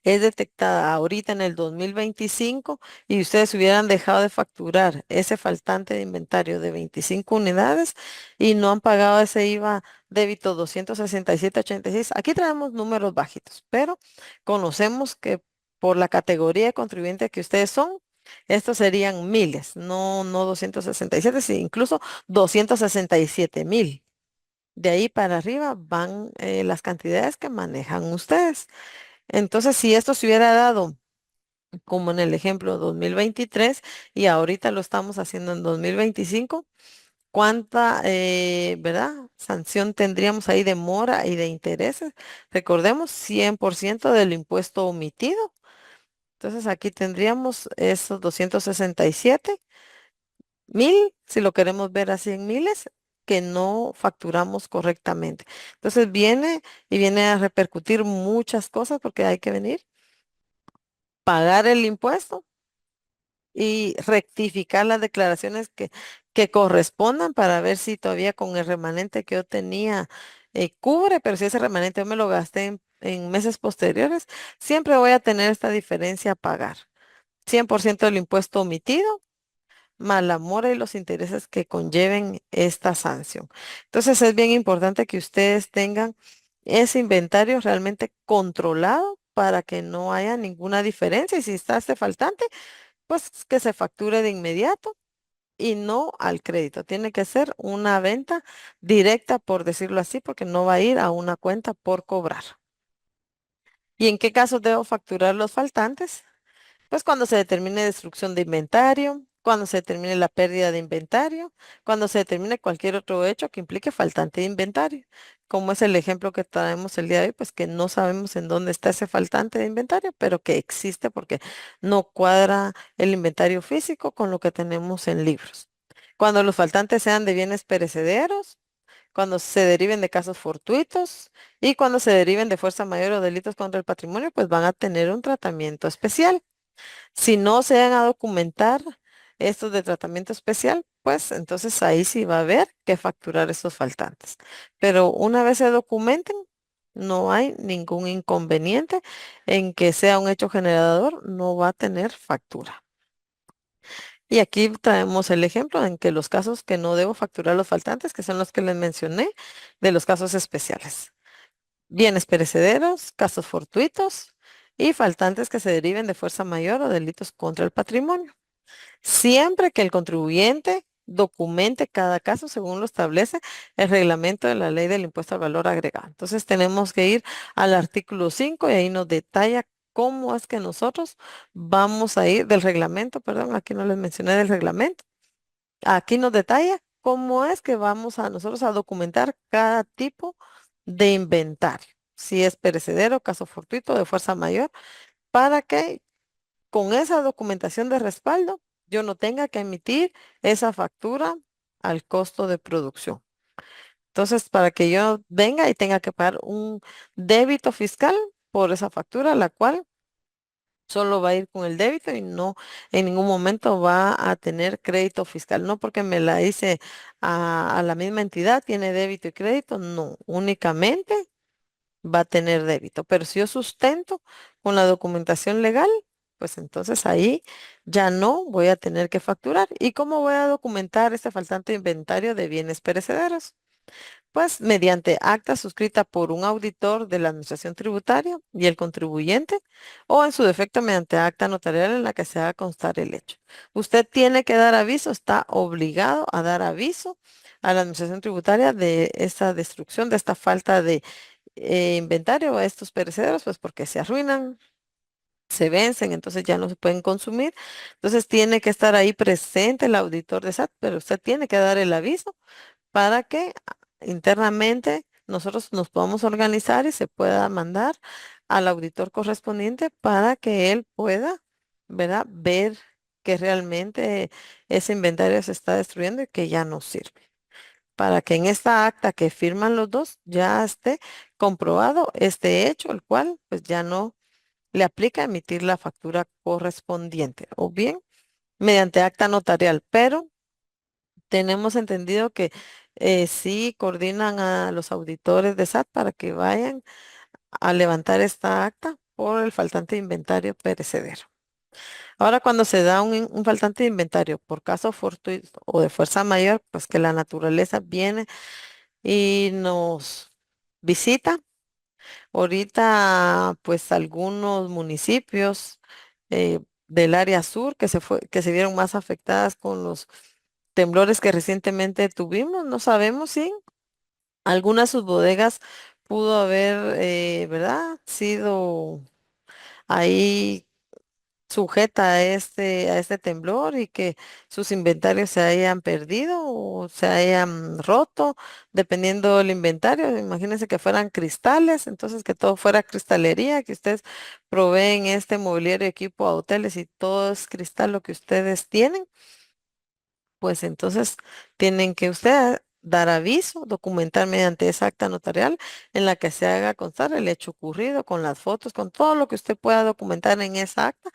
es detectada ahorita en el 2025 y ustedes hubieran dejado de facturar ese faltante de inventario de 25 unidades y no han pagado ese IVA débito 267,86. Aquí traemos números bajitos, pero conocemos que por la categoría de contribuyente que ustedes son, estos serían miles, no 267, sino incluso 267,000. De ahí para arriba van las cantidades que manejan ustedes. Entonces, si esto se hubiera dado como en el ejemplo 2023 y ahorita lo estamos haciendo en 2025, ¿cuánta, verdad, sanción tendríamos ahí de mora y de intereses? Recordemos 100% del impuesto omitido. Entonces, aquí tendríamos esos 267,000, si lo queremos ver así en miles. que no facturamos correctamente. Entonces viene a repercutir muchas cosas porque hay que venir, pagar el impuesto y rectificar las declaraciones que correspondan para ver si todavía con el remanente que yo tenía cubre, pero si ese remanente yo me lo gasté en meses posteriores, siempre voy a tener esta diferencia a pagar. 100% del impuesto omitido, más la mora y los intereses que conlleven esta sanción. Entonces es bien importante que ustedes tengan ese inventario realmente controlado para que no haya ninguna diferencia y si está este faltante, pues que se facture de inmediato y no al crédito. Tiene que ser una venta directa, por decirlo así, porque no va a ir a una cuenta por cobrar. ¿Y en qué casos debo facturar los faltantes? Pues cuando se determine destrucción de inventario, cuando se determine la pérdida de inventario, cuando se determine cualquier otro hecho que implique faltante de inventario, como es el ejemplo que traemos el día de hoy, pues que no sabemos en dónde está ese faltante de inventario, pero que existe porque no cuadra el inventario físico con lo que tenemos en libros. Cuando los faltantes sean de bienes perecederos, cuando se deriven de casos fortuitos y cuando se deriven de fuerza mayor o delitos contra el patrimonio, pues van a tener un tratamiento especial. Si no se van a documentar estos de tratamiento especial, pues entonces ahí sí va a haber que facturar esos faltantes. Pero una vez se documenten, no hay ningún inconveniente en que sea un hecho generador, no va a tener factura. Y aquí traemos el ejemplo en que los casos que no debo facturar los faltantes, que son los que les mencioné, de los casos especiales. Bienes perecederos, casos fortuitos y faltantes que se deriven de fuerza mayor o delitos contra el patrimonio. Siempre que el contribuyente documente cada caso según lo establece el reglamento de la ley del impuesto al valor agregado. Entonces tenemos que ir al artículo 5 y ahí nos detalla cómo es que nosotros vamos a ir del reglamento, perdón, aquí no les mencioné del reglamento. Aquí nos detalla cómo es que vamos a nosotros a documentar cada tipo de inventario, si es perecedero, caso fortuito, de fuerza mayor, para que con esa documentación de respaldo yo no tenga que emitir esa factura al costo de producción. Entonces, para que yo venga y tenga que pagar un débito fiscal por esa factura, la cual solo va a ir con el débito y no en ningún momento va a tener crédito fiscal. No porque me la hice a la misma entidad, tiene débito y crédito, no, únicamente va a tener débito. Pero si yo sustento con la documentación legal, pues entonces ahí ya no voy a tener que facturar. ¿Y cómo voy a documentar este faltante inventario de bienes perecederos? Pues mediante acta suscrita por un auditor de la Administración Tributaria y el contribuyente, o en su defecto mediante acta notarial en la que se haga constar el hecho. Usted tiene que dar aviso, está obligado a dar aviso a la Administración Tributaria de esta destrucción, de esta falta de inventario a estos perecederos, pues porque se arruinan, se vencen, entonces ya no se pueden consumir. Entonces tiene que estar ahí presente el auditor de SAT, pero usted tiene que dar el aviso para que internamente nosotros nos podamos organizar y se pueda mandar al auditor correspondiente para que él pueda, ¿verdad? Ver que realmente ese inventario se está destruyendo y que ya no sirve. Para que en esta acta que firman los dos ya esté comprobado este hecho, el cual pues ya no le aplica emitir la factura correspondiente o bien mediante acta notarial, pero tenemos entendido que sí coordinan a los auditores de SAT para que vayan a levantar esta acta por el faltante de inventario perecedero. Ahora, cuando se da un faltante de inventario por caso fortuito o de fuerza mayor, pues que la naturaleza viene y nos visita. Ahorita, pues algunos municipios del área sur que se vieron más afectadas con los temblores que recientemente tuvimos, no sabemos si algunas de sus bodegas pudo haber, ¿verdad? Sido ahí sujeta a este temblor y que sus inventarios se hayan perdido o se hayan roto, dependiendo del inventario. Imagínense que fueran cristales, entonces que todo fuera cristalería, que ustedes proveen este mobiliario y equipo a hoteles y todo es cristal lo que ustedes tienen, pues entonces tienen que ustedes dar aviso, documentar mediante esa acta notarial en la que se haga constar el hecho ocurrido con las fotos, con todo lo que usted pueda documentar en esa acta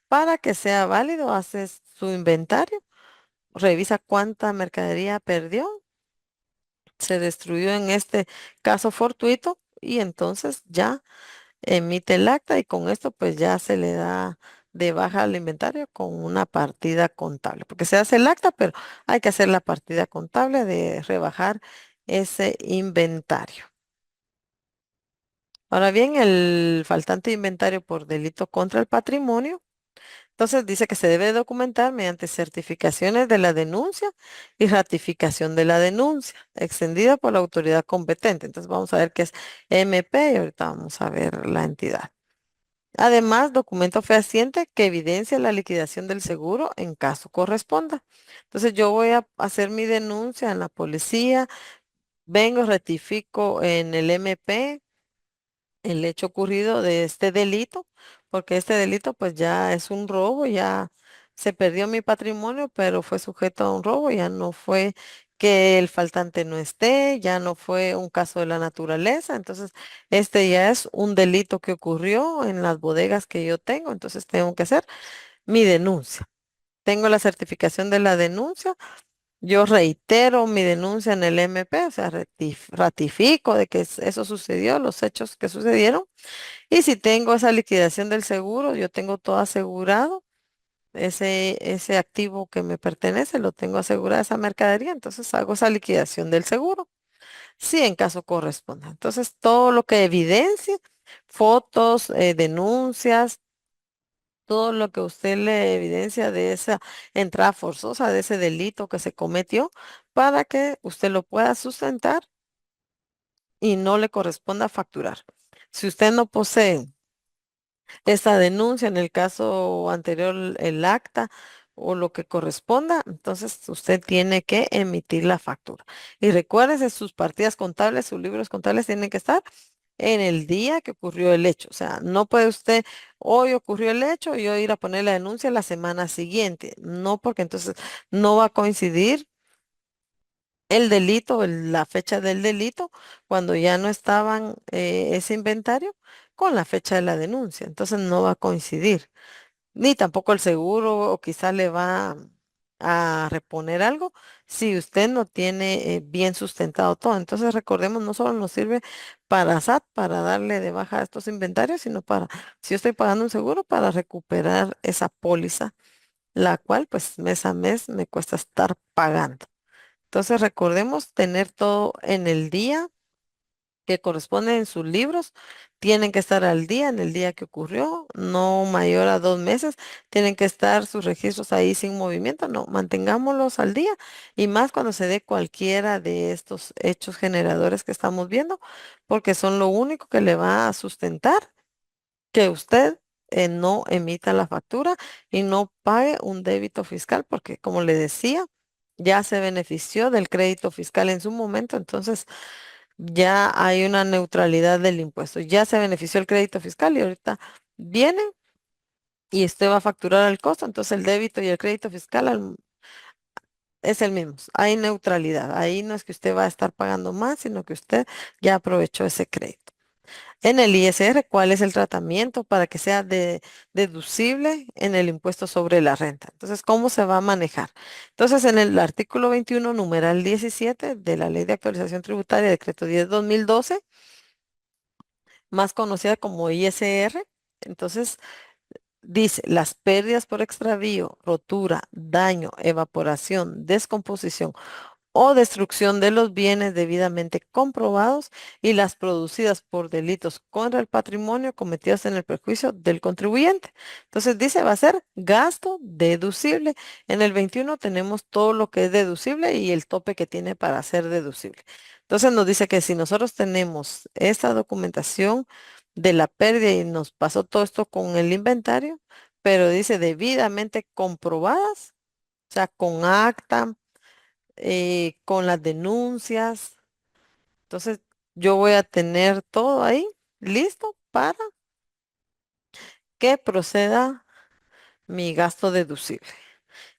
para que sea válido, hace su inventario, revisa cuánta mercadería perdió, se destruyó en este caso fortuito y entonces ya emite el acta y con esto pues ya se le da de baja al inventario con una partida contable, porque se hace el acta, pero hay que hacer la partida contable de rebajar ese inventario. Ahora bien, el faltante de inventario por delito contra el patrimonio, entonces dice que se debe documentar mediante certificaciones de la denuncia y ratificación de la denuncia, extendida por la autoridad competente. Entonces vamos a ver qué es MP y ahorita vamos a ver la entidad. Además, documento fehaciente que evidencia la liquidación del seguro en caso corresponda. Entonces, yo voy a hacer mi denuncia en la policía, vengo, rectifico en el MP el hecho ocurrido de este delito, porque este delito pues ya es un robo, ya se perdió mi patrimonio, pero fue sujeto a un robo, ya no fue que el faltante no esté, ya no fue un caso de la naturaleza, entonces este ya es un delito que ocurrió en las bodegas que yo tengo, entonces tengo que hacer mi denuncia. Tengo la certificación de la denuncia, yo reitero mi denuncia en el MP, o sea, ratifico de que eso sucedió, los hechos que sucedieron. Y si tengo esa liquidación del seguro, yo tengo todo asegurado, ese activo que me pertenece, lo tengo asegurada esa mercadería, entonces hago esa liquidación del seguro, si en caso corresponda. Entonces, todo lo que evidencie, fotos, denuncias, todo lo que usted le evidencia de esa entrada forzosa, de ese delito que se cometió, para que usted lo pueda sustentar y no le corresponda facturar. Si usted no posee esta denuncia, en el caso anterior el acta o lo que corresponda, entonces usted tiene que emitir la factura. Y recuérdese, sus partidas contables, sus libros contables tienen que estar en el día que ocurrió el hecho. O sea, no puede usted, hoy ocurrió el hecho y yo ir a poner la denuncia la semana siguiente. No, porque entonces no va a coincidir el delito, la fecha del delito, cuando ya no estaban ese inventario con la fecha de la denuncia. Entonces no va a coincidir. Ni tampoco el seguro o quizá le va a reponer algo si usted no tiene bien sustentado todo. Entonces recordemos, no solo nos sirve para SAT, para darle de baja a estos inventarios, sino para, si yo estoy pagando un seguro, para recuperar esa póliza, la cual pues mes a mes me cuesta estar pagando. Entonces recordemos tener todo en el día que corresponde en sus libros. Tienen que estar al día en el día que ocurrió, no mayor a 2 meses. Tienen que estar sus registros ahí sin movimiento. No, mantengámoslos al día y más cuando se dé cualquiera de estos hechos generadores que estamos viendo, porque son lo único que le va a sustentar que usted no emita la factura y no pague un débito fiscal, porque como le decía, ya se benefició del crédito fiscal en su momento, entonces ya hay una neutralidad del impuesto. Ya se benefició el crédito fiscal y ahorita viene y usted va a facturar el costo, entonces el débito y el crédito fiscal es el mismo. Hay neutralidad. Ahí no es que usted va a estar pagando más, sino que usted ya aprovechó ese crédito. En el ISR, ¿cuál es el tratamiento para que sea deducible en el impuesto sobre la renta? Entonces, ¿cómo se va a manejar? Entonces, en el artículo 21, numeral 17 de la Ley de Actualización Tributaria, decreto 10/2012, más conocida como ISR, entonces dice, las pérdidas por extravío, rotura, daño, evaporación, descomposición o destrucción de los bienes debidamente comprobados y las producidas por delitos contra el patrimonio cometidos en el perjuicio del contribuyente. Entonces dice, va a ser gasto deducible. En el 21 tenemos todo lo que es deducible y el tope que tiene para ser deducible. Entonces nos dice que si nosotros tenemos esta documentación de la pérdida y nos pasó todo esto con el inventario, pero dice debidamente comprobadas, o sea, con acta, con las denuncias. Entonces, yo voy a tener todo ahí listo para que proceda mi gasto deducible.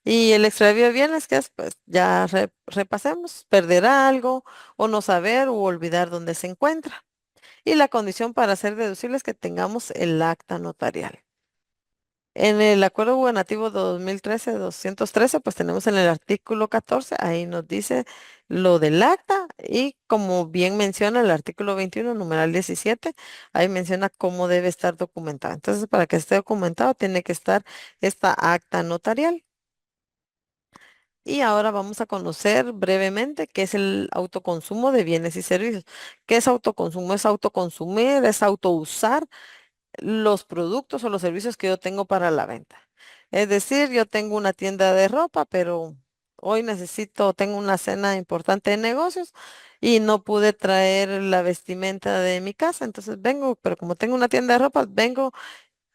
Y el extravío de bienes, que es, pues ya repasemos, perder algo o no saber o olvidar dónde se encuentra. Y la condición para ser deducible es que tengamos el acta notarial. En el acuerdo gubernativo 2013-213, pues tenemos en el artículo 14, ahí nos dice lo del acta y como bien menciona el artículo 21, numeral 17, ahí menciona cómo debe estar documentado. Entonces, para que esté documentado, tiene que estar esta acta notarial. Y ahora vamos a conocer brevemente qué es el autoconsumo de bienes y servicios. ¿Qué es autoconsumo? Es autoconsumir, es autousar los productos o los servicios que yo tengo para la venta. Es decir, yo tengo una tienda de ropa, pero hoy tengo una cena importante de negocios y no pude traer la vestimenta de mi casa. Entonces vengo, pero como tengo una tienda de ropa, vengo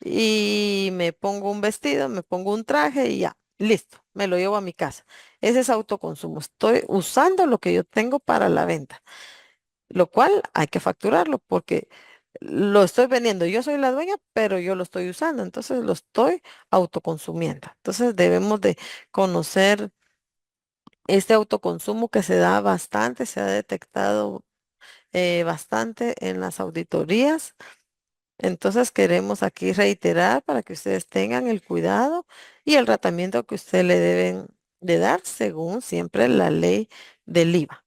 y me pongo un vestido, me pongo un traje y ya, listo, me lo llevo a mi casa. Ese es autoconsumo. Estoy usando lo que yo tengo para la venta, lo cual hay que facturarlo porque lo estoy vendiendo. Yo soy la dueña, pero yo lo estoy usando, entonces lo estoy autoconsumiendo. Entonces debemos de conocer este autoconsumo que se da bastante, se ha detectado bastante en las auditorías. Entonces queremos aquí reiterar para que ustedes tengan el cuidado y el tratamiento que ustedes le deben de dar según siempre la ley del IVA.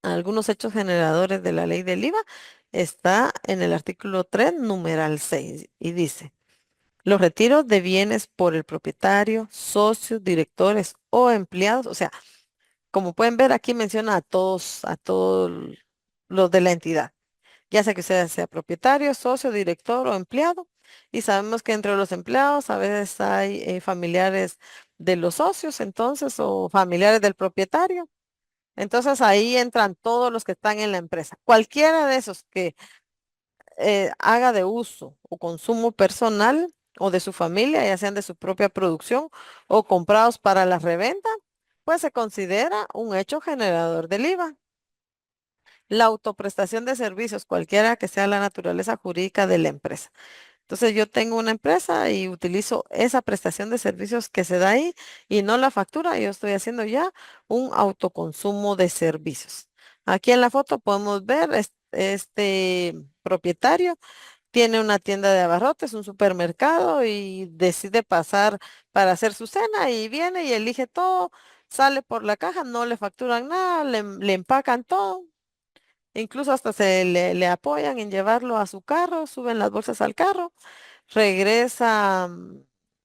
Algunos hechos generadores de la ley del IVA está en el artículo 3, numeral 6, y dice, los retiros de bienes por el propietario, socios, directores o empleados, o sea, como pueden ver aquí menciona a todos los de la entidad, ya sea que sea propietario, socio, director o empleado. Y sabemos que entre los empleados a veces hay familiares de los socios, entonces, o familiares del propietario. Entonces ahí entran todos los que están en la empresa. Cualquiera de esos que haga de uso o consumo personal o de su familia, ya sean de su propia producción o comprados para la reventa, pues se considera un hecho generador del IVA. La autoprestación de servicios, cualquiera que sea la naturaleza jurídica de la empresa. Entonces yo tengo una empresa y utilizo esa prestación de servicios que se da ahí y no la factura, yo estoy haciendo ya un autoconsumo de servicios. Aquí en la foto podemos ver este propietario tiene una tienda de abarrotes, un supermercado y decide pasar para hacer su cena y viene y elige todo, sale por la caja, no le facturan nada, le empacan todo. Incluso hasta le apoyan en llevarlo a su carro, suben las bolsas al carro, regresa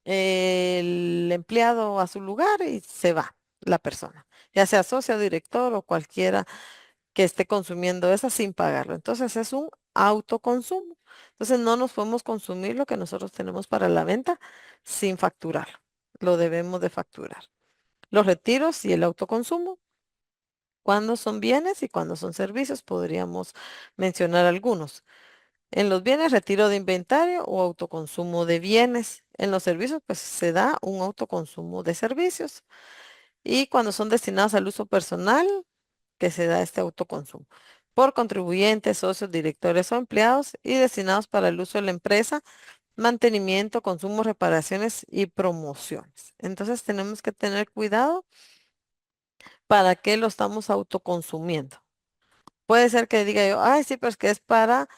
el empleado a su lugar y se va la persona, ya sea socio, director o cualquiera que esté consumiendo esa sin pagarlo. Entonces es un autoconsumo. Entonces no nos podemos consumir lo que nosotros tenemos para la venta sin facturarlo. Lo debemos de facturar. Los retiros y el autoconsumo, cuando son bienes y cuando son servicios, podríamos mencionar algunos. En los bienes, retiro de inventario o autoconsumo de bienes. En los servicios, pues se da un autoconsumo de servicios. Y cuando son destinados al uso personal, que se da este autoconsumo por contribuyentes, socios, directores o empleados y destinados para el uso de la empresa, mantenimiento, consumo, reparaciones y promociones. Entonces tenemos que tener cuidado para qué lo estamos autoconsumiendo. Puede ser que diga yo, ay, sí, pero es que es para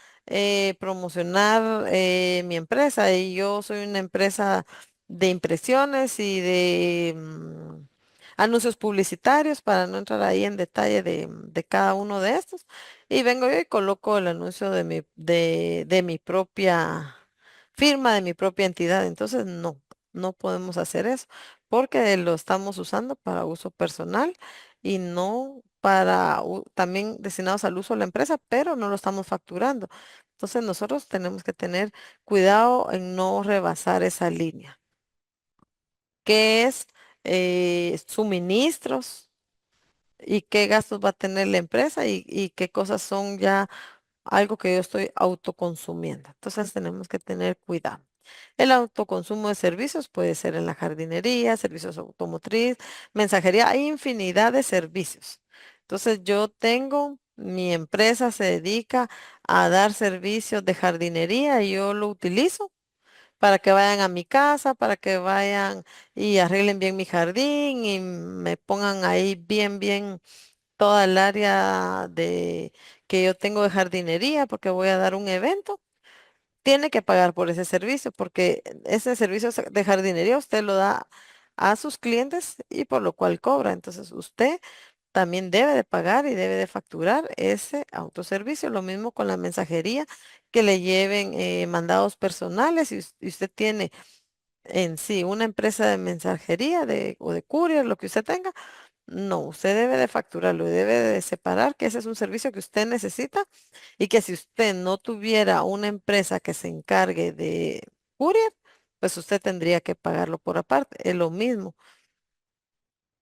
promocionar mi empresa y yo soy una empresa de impresiones y de anuncios publicitarios para no entrar ahí en detalle de cada uno de estos. Y vengo yo y coloco el anuncio de mi propia firma, de mi propia entidad. Entonces, no, no podemos hacer eso porque lo estamos usando para uso personal y no para también destinados al uso de la empresa, pero no lo estamos facturando. Entonces nosotros tenemos que tener cuidado en no rebasar esa línea. ¿Qué es suministros y qué gastos va a tener la empresa y qué cosas son ya algo que yo estoy autoconsumiendo? Entonces tenemos que tener cuidado. El autoconsumo de servicios puede ser en la jardinería, servicios automotriz, mensajería, hay infinidad de servicios. Entonces yo tengo, mi empresa se dedica a dar servicios de jardinería y yo lo utilizo para que vayan a mi casa, para que vayan y arreglen bien mi jardín y me pongan ahí bien toda el área de que yo tengo de jardinería porque voy a dar un evento. Tiene que pagar por ese servicio porque ese servicio de jardinería usted lo da a sus clientes y por lo cual cobra. Entonces usted también debe de pagar y debe de facturar ese autoservicio. Lo mismo con la mensajería, que le lleven mandados personales y usted tiene en sí una empresa de mensajería o de courier, lo que usted tenga. No, usted debe de facturarlo y debe de separar que ese es un servicio que usted necesita y que si usted no tuviera una empresa que se encargue de courier, pues usted tendría que pagarlo por aparte. Es lo mismo.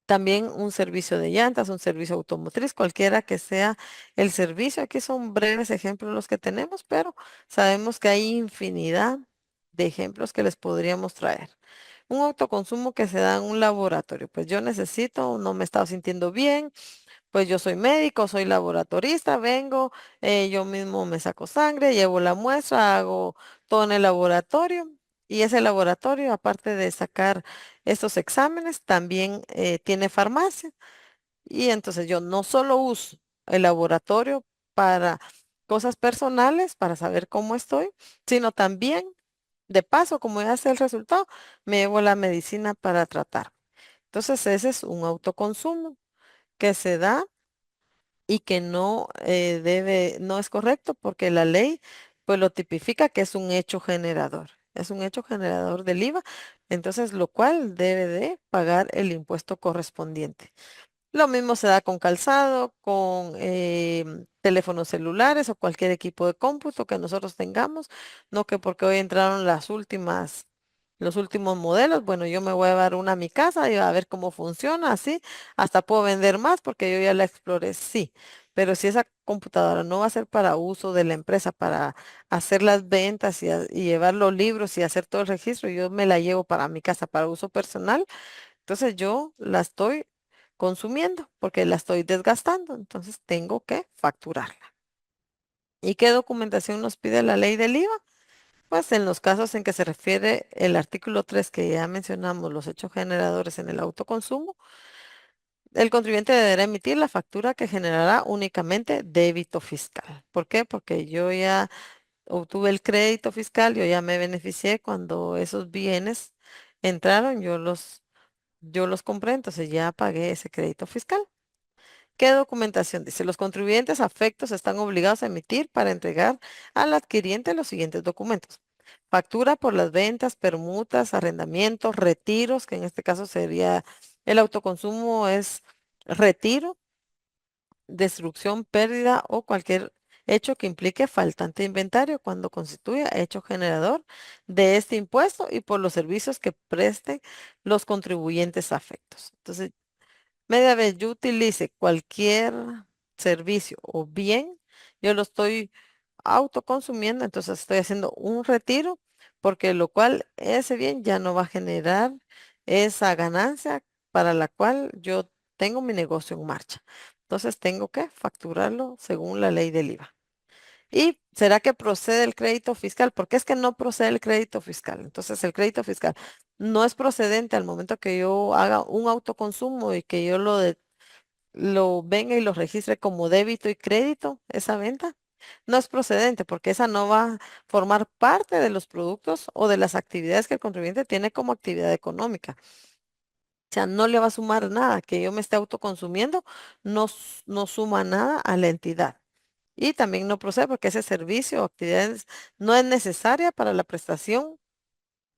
También un servicio de llantas, un servicio automotriz, cualquiera que sea el servicio. Aquí son breves ejemplos los que tenemos, pero sabemos que hay infinidad de ejemplos que les podríamos traer. Un autoconsumo que se da en un laboratorio. Pues yo necesito, no me he estado sintiendo bien, pues yo soy médico, soy laboratorista, vengo, yo mismo me saco sangre, llevo la muestra, hago todo en el laboratorio y ese laboratorio, aparte de sacar estos exámenes, también tiene farmacia y entonces yo no solo uso el laboratorio para cosas personales, para saber cómo estoy, sino también, de paso, como ya sé el resultado, me llevo la medicina para tratar. Entonces ese es un autoconsumo que se da y que no no es correcto porque la ley pues lo tipifica que es un hecho generador. Es un hecho generador del IVA, entonces lo cual debe de pagar el impuesto correspondiente. Lo mismo se da con calzado, con teléfonos celulares o cualquier equipo de cómputo que nosotros tengamos. No que porque hoy entraron los últimos modelos, bueno, yo me voy a llevar una a mi casa y a ver cómo funciona, así, hasta puedo vender más porque yo ya la exploré, sí. Pero si esa computadora no va a ser para uso de la empresa, para hacer las ventas y llevar los libros y hacer todo el registro, yo me la llevo para mi casa, para uso personal, entonces yo la estoy consumiendo porque la estoy desgastando, entonces tengo que facturarla. ¿Y qué documentación nos pide la ley del IVA? Pues en los casos en que se refiere el artículo 3 que ya mencionamos, los hechos generadores en el autoconsumo, el contribuyente deberá emitir la factura que generará únicamente débito fiscal. ¿Por qué? Porque yo ya obtuve el crédito fiscal, yo ya me beneficié cuando esos bienes entraron, yo los compré, entonces ya pagué ese crédito fiscal. ¿Qué documentación dice? Los contribuyentes afectos están obligados a emitir para entregar al adquiriente los siguientes documentos. Factura por las ventas, permutas, arrendamientos, retiros, que en este caso sería el autoconsumo es retiro, destrucción, pérdida o cualquier hecho que implique faltante de inventario cuando constituya hecho generador de este impuesto y por los servicios que presten los contribuyentes afectos. Entonces, media vez yo utilice cualquier servicio o bien, yo lo estoy autoconsumiendo, entonces estoy haciendo un retiro, porque lo cual ese bien ya no va a generar esa ganancia para la cual yo tengo mi negocio en marcha. Entonces tengo que facturarlo según la ley del IVA. ¿Y será que procede el crédito fiscal? ¿Por qué es que no procede el crédito fiscal? Entonces el crédito fiscal no es procedente al momento que yo haga un autoconsumo y que yo lo venga y lo registre como débito y crédito, esa venta. No es procedente porque esa no va a formar parte de los productos o de las actividades que el contribuyente tiene como actividad económica. O sea, no le va a sumar nada. Que yo me esté autoconsumiendo no suma nada a la entidad. Y también no procede porque ese servicio o actividades no es necesaria para la prestación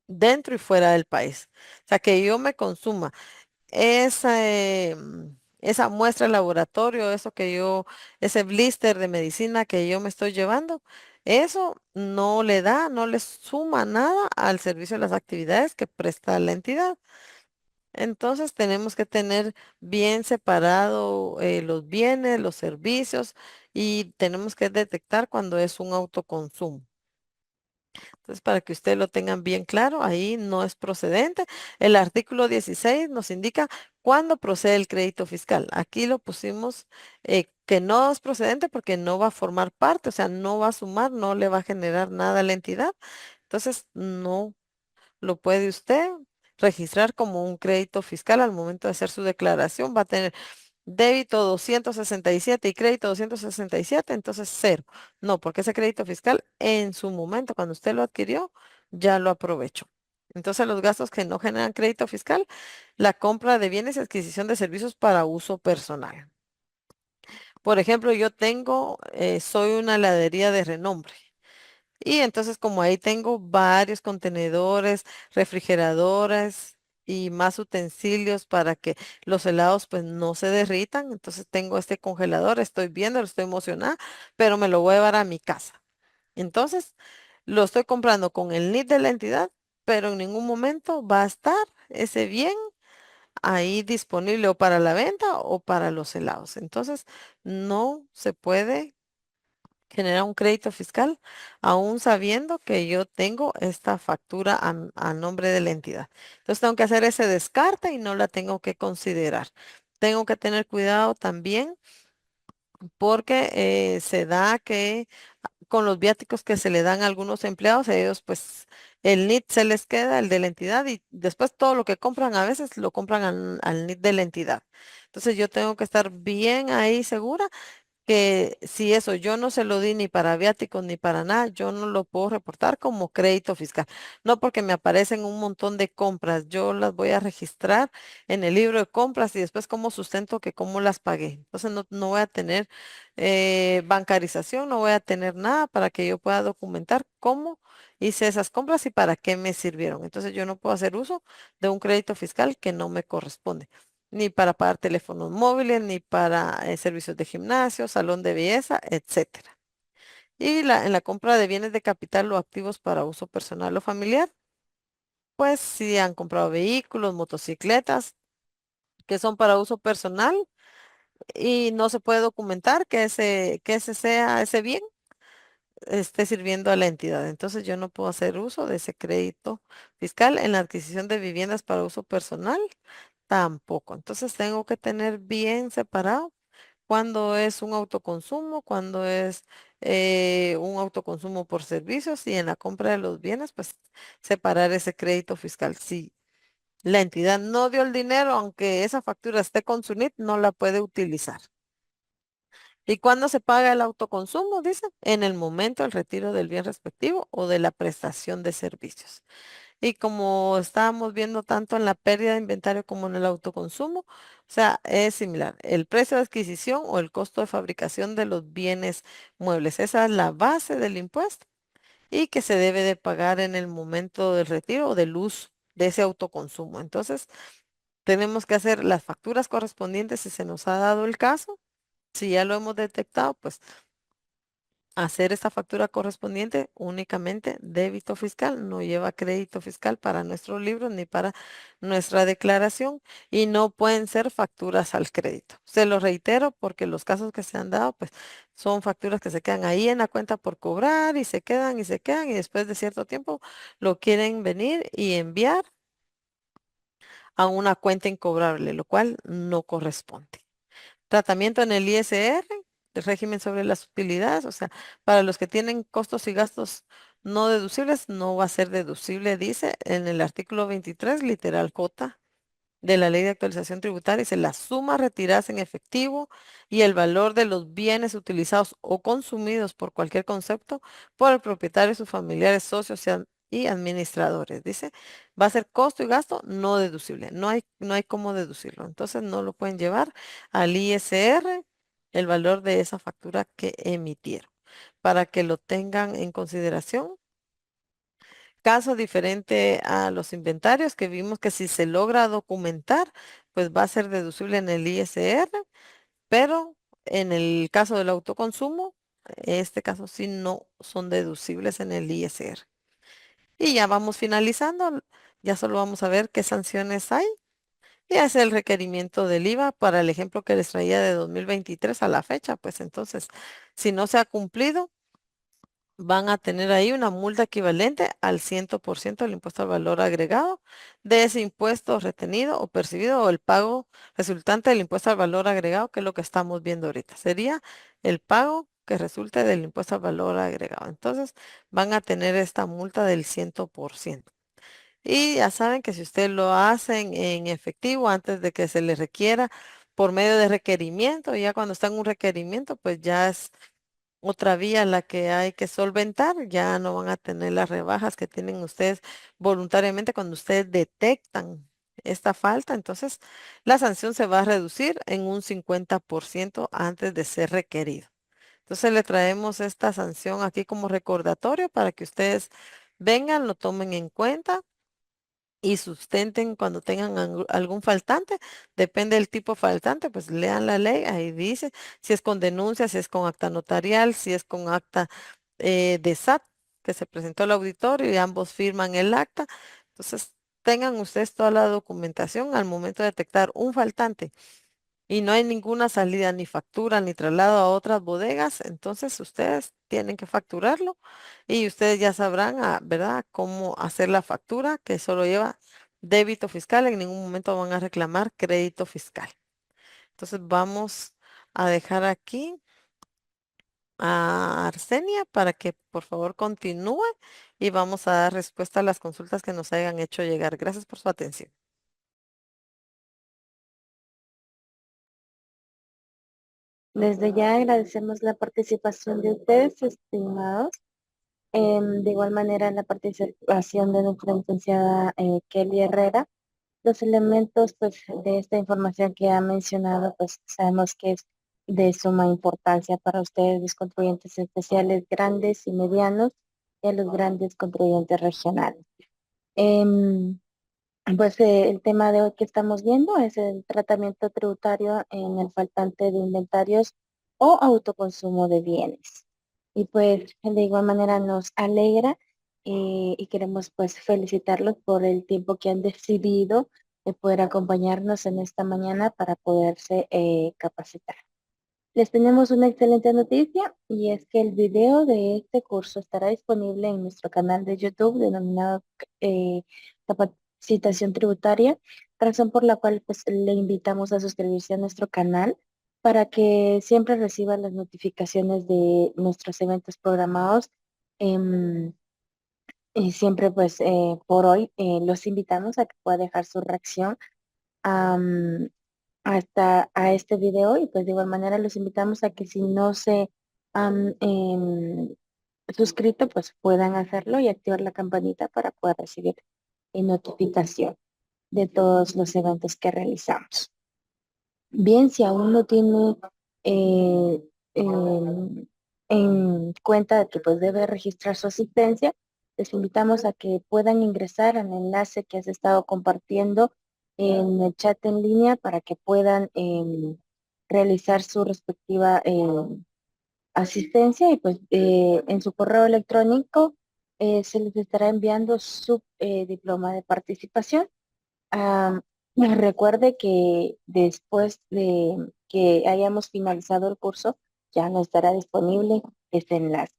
dentro y fuera del país. O sea, que yo me consuma esa muestra de laboratorio, ese blister de medicina que yo me estoy llevando, eso no le suma nada al servicio de las actividades que presta la entidad. Entonces tenemos que tener bien separado los bienes, los servicios y tenemos que detectar cuando es un autoconsumo. Entonces, para que ustedes lo tengan bien claro, ahí no es procedente. El artículo 16 nos indica cuándo procede el crédito fiscal. Aquí lo pusimos que no es procedente porque no va a formar parte, o sea, no va a sumar, no le va a generar nada a la entidad. Entonces, no. lo puede usted registrar como un crédito fiscal al momento de hacer su declaración. Va a tener débito 267 y crédito 267, entonces cero. No, porque ese crédito fiscal en su momento, cuando usted lo adquirió, ya lo aprovechó. Entonces los gastos que no generan crédito fiscal, la compra de bienes y adquisición de servicios para uso personal. Por ejemplo, yo tengo, soy una heladería de renombre. Y entonces como ahí tengo varios contenedores, refrigeradores y más utensilios para que los helados pues no se derritan, entonces tengo este congelador, estoy viendo, estoy emocionada, pero me lo voy a llevar a mi casa. Entonces lo estoy comprando con el NIT de la entidad, pero en ningún momento va a estar ese bien ahí disponible o para la venta o para los helados. Entonces no se puede generar un crédito fiscal, aún sabiendo que yo tengo esta factura a nombre de la entidad. Entonces tengo que hacer ese descarte y no la tengo que considerar. Tengo que tener cuidado también porque se da que con los viáticos que se le dan a algunos empleados, ellos pues el NIT se les queda, el de la entidad, y después todo lo que compran a veces lo compran al NIT de la entidad. Entonces yo tengo que estar bien ahí segura que si eso yo no se lo di ni para viáticos ni para nada, yo no lo puedo reportar como crédito fiscal. No porque me aparecen un montón de compras, yo las voy a registrar en el libro de compras y después como sustento que cómo las pagué. Entonces no voy a tener bancarización, no voy a tener nada para que yo pueda documentar cómo hice esas compras y para qué me sirvieron. Entonces yo no puedo hacer uso de un crédito fiscal que no me corresponde ni para pagar teléfonos móviles, ni para servicios de gimnasio, salón de belleza, etcétera. Y en la compra de bienes de capital o activos para uso personal o familiar, pues si han comprado vehículos, motocicletas, que son para uso personal y no se puede documentar que ese sea ese bien esté sirviendo a la entidad. Entonces yo no puedo hacer uso de ese crédito fiscal en la adquisición de viviendas para uso personal, tampoco. Entonces tengo que tener bien separado cuando es un autoconsumo, cuando es un autoconsumo por servicios y en la compra de los bienes, pues separar ese crédito fiscal. Si la entidad no dio el dinero, aunque esa factura esté con su NIT, no la puede utilizar. ¿Y cuándo se paga el autoconsumo? Dice, en el momento del retiro del bien respectivo o de la prestación de servicios. Y como estábamos viendo tanto en la pérdida de inventario como en el autoconsumo, o sea, es similar. El precio de adquisición o el costo de fabricación de los bienes muebles. Esa es la base del impuesto y que se debe de pagar en el momento del retiro o del uso de ese autoconsumo. Entonces, tenemos que hacer las facturas correspondientes si se nos ha dado el caso. Si ya lo hemos detectado, pues hacer esta factura correspondiente únicamente débito fiscal, no lleva crédito fiscal para nuestros libros ni para nuestra declaración y no pueden ser facturas al crédito. Se lo reitero porque los casos que se han dado, pues son facturas que se quedan ahí en la cuenta por cobrar y se quedan y se quedan y después de cierto tiempo lo quieren venir y enviar a una cuenta incobrable, lo cual no corresponde. Tratamiento en el ISR, el régimen sobre las utilidades, o sea, para los que tienen costos y gastos no deducibles, no va a ser deducible, dice en el artículo 23, literal J de la Ley de Actualización Tributaria, dice la suma retirada en efectivo y el valor de los bienes utilizados o consumidos por cualquier concepto por el propietario, sus familiares, socios y administradores. Dice, va a ser costo y gasto no deducible. No hay cómo deducirlo. Entonces no lo pueden llevar al ISR el valor de esa factura que emitieron para que lo tengan en consideración. Caso diferente a los inventarios que vimos que si se logra documentar, pues va a ser deducible en el ISR, pero en el caso del autoconsumo, este caso sí no son deducibles en el ISR. Y ya vamos finalizando, ya solo vamos a ver qué sanciones hay. Y es el requerimiento del IVA para el ejemplo que les traía de 2023 a la fecha, pues entonces, si no se ha cumplido, van a tener ahí una multa equivalente al 100% del impuesto al valor agregado de ese impuesto retenido o percibido o el pago resultante del impuesto al valor agregado, que es lo que estamos viendo ahorita. Sería el pago que resulte del impuesto al valor agregado. Entonces van a tener esta multa del 100%. Y ya saben que si usted lo hacen en efectivo antes de que se le requiera por medio de requerimiento, ya cuando está en un requerimiento, pues ya es otra vía la que hay que solventar, ya no van a tener las rebajas que tienen ustedes voluntariamente cuando ustedes detectan esta falta, entonces la sanción se va a reducir en un 50% antes de ser requerido. Entonces le traemos esta sanción aquí como recordatorio para que ustedes vengan, lo tomen en cuenta y sustenten cuando tengan algún faltante. Depende del tipo faltante, pues lean la ley, ahí dice si es con denuncia, si es con acta notarial, si es con acta de SAT que se presentó al auditorio y ambos firman el acta. Entonces, tengan ustedes toda la documentación al momento de detectar un faltante y no hay ninguna salida, ni factura, ni traslado a otras bodegas, entonces ustedes tienen que facturarlo y ustedes ya sabrán, ¿verdad?, cómo hacer la factura, que solo lleva débito fiscal, en ningún momento van a reclamar crédito fiscal. Entonces vamos a dejar aquí a Arsenia para que por favor continúe y vamos a dar respuesta a las consultas que nos hayan hecho llegar. Gracias por su atención. Desde ya agradecemos la participación de ustedes, estimados. De igual manera, la participación de nuestra licenciada Kelly Herrera. Los elementos pues, de esta información que ha mencionado, pues sabemos que es de suma importancia para ustedes, los contribuyentes especiales grandes y medianos, y a los grandes contribuyentes regionales. Em, pues el tema de hoy que estamos viendo es el tratamiento tributario en el faltante de inventarios o autoconsumo de bienes. Y pues de igual manera nos alegra y queremos pues felicitarlos por el tiempo que han decidido de poder acompañarnos en esta mañana para poderse capacitar. Les tenemos una excelente noticia y es que el video de este curso estará disponible en nuestro canal de YouTube denominado eh, Capacitación Tributaria, razón por la cual pues le invitamos a suscribirse a nuestro canal para que siempre reciba las notificaciones de nuestros eventos programados. em, y siempre pues por hoy los invitamos a que pueda dejar su reacción hasta a este video y pues de igual manera los invitamos a que si no se han suscrito pues puedan hacerlo y activar la campanita para poder recibir notificación de todos los eventos que realizamos. Bien, si aún no tiene eh, en cuenta de que pues debe registrar su asistencia, les invitamos a que puedan ingresar al enlace que has estado compartiendo en el chat en línea para que puedan realizar su respectiva asistencia y pues en su correo electrónico se les estará enviando su diploma de participación. Ah, recuerde que después de que hayamos finalizado el curso, ya no estará disponible este enlace.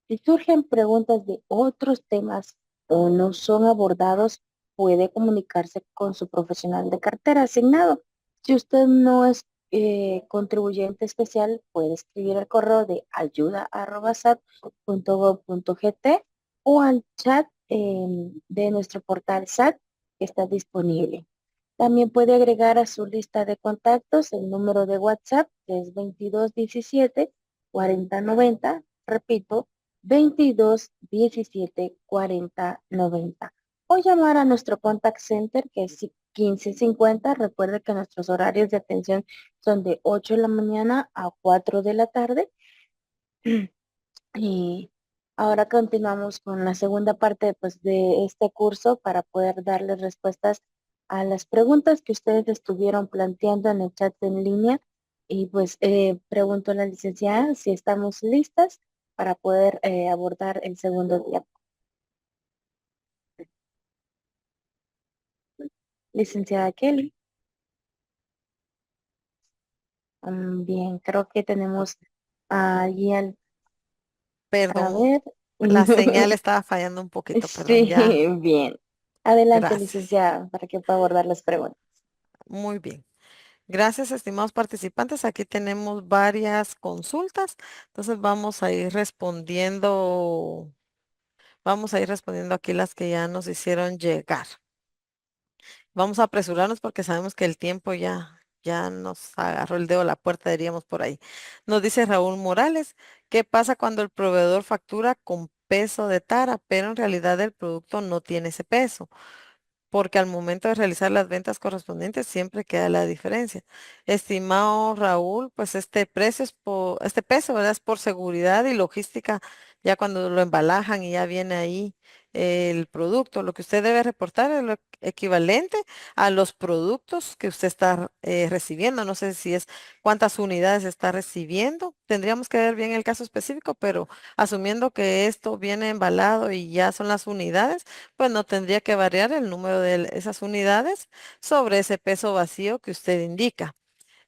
Si surgen preguntas de otros temas o no son abordados, puede comunicarse con su profesional de cartera asignado. Si usted no es contribuyente especial, puede escribir al correo de ayuda@sat.gov.gt o al chat de nuestro portal SAT que está disponible. También puede agregar a su lista de contactos el número de WhatsApp, que es 2217-4090. Repito, 2217-4090. O llamar a nuestro contact center, que es 1550. Recuerde que nuestros horarios de atención son de 8 de la mañana a 4 de la tarde. Y ahora continuamos con la segunda parte pues, de este curso para poder darles respuestas a las preguntas que ustedes estuvieron planteando en el chat en línea. Y pues pregunto a la licenciada si estamos listas para poder abordar el segundo día. Licenciada Kelly. Bien, creo que tenemos allí a Perdón, ver. la señal estaba fallando un poquito, perdón, ya. Sí, bien. Adelante, Gracias. licenciada, para que pueda abordar las preguntas. Muy bien. Gracias, estimados participantes. Aquí tenemos varias consultas. Entonces vamos a ir respondiendo aquí las que ya nos hicieron llegar. Vamos a apresurarnos porque sabemos que el tiempo ya nos agarró el dedo a la puerta, diríamos por ahí. Nos dice Raúl Morales, ¿qué pasa cuando el proveedor factura con peso de tara, pero en realidad el producto no tiene ese peso? Porque al momento de realizar las ventas correspondientes siempre queda la diferencia. Estimado Raúl, pues este precio es por, este peso, ¿verdad? Es por seguridad y logística, ya cuando lo embalajan y ya viene ahí el producto. Lo que usted debe reportar es lo equivalente a los productos que usted está recibiendo. No sé si es cuántas unidades está recibiendo. Tendríamos que ver bien el caso específico, pero asumiendo que esto viene embalado y ya son las unidades, pues no tendría que variar el número de esas unidades sobre ese peso vacío que usted indica.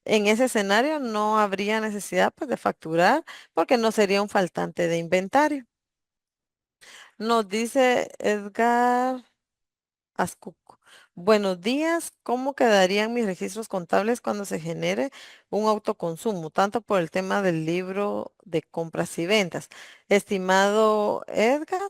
En ese escenario no habría necesidad pues de facturar porque no sería un faltante de inventario. Nos dice Edgar Ascuco. Buenos días, ¿cómo quedarían mis registros contables cuando se genere un autoconsumo, tanto por el tema del libro de compras y ventas? Estimado Edgar,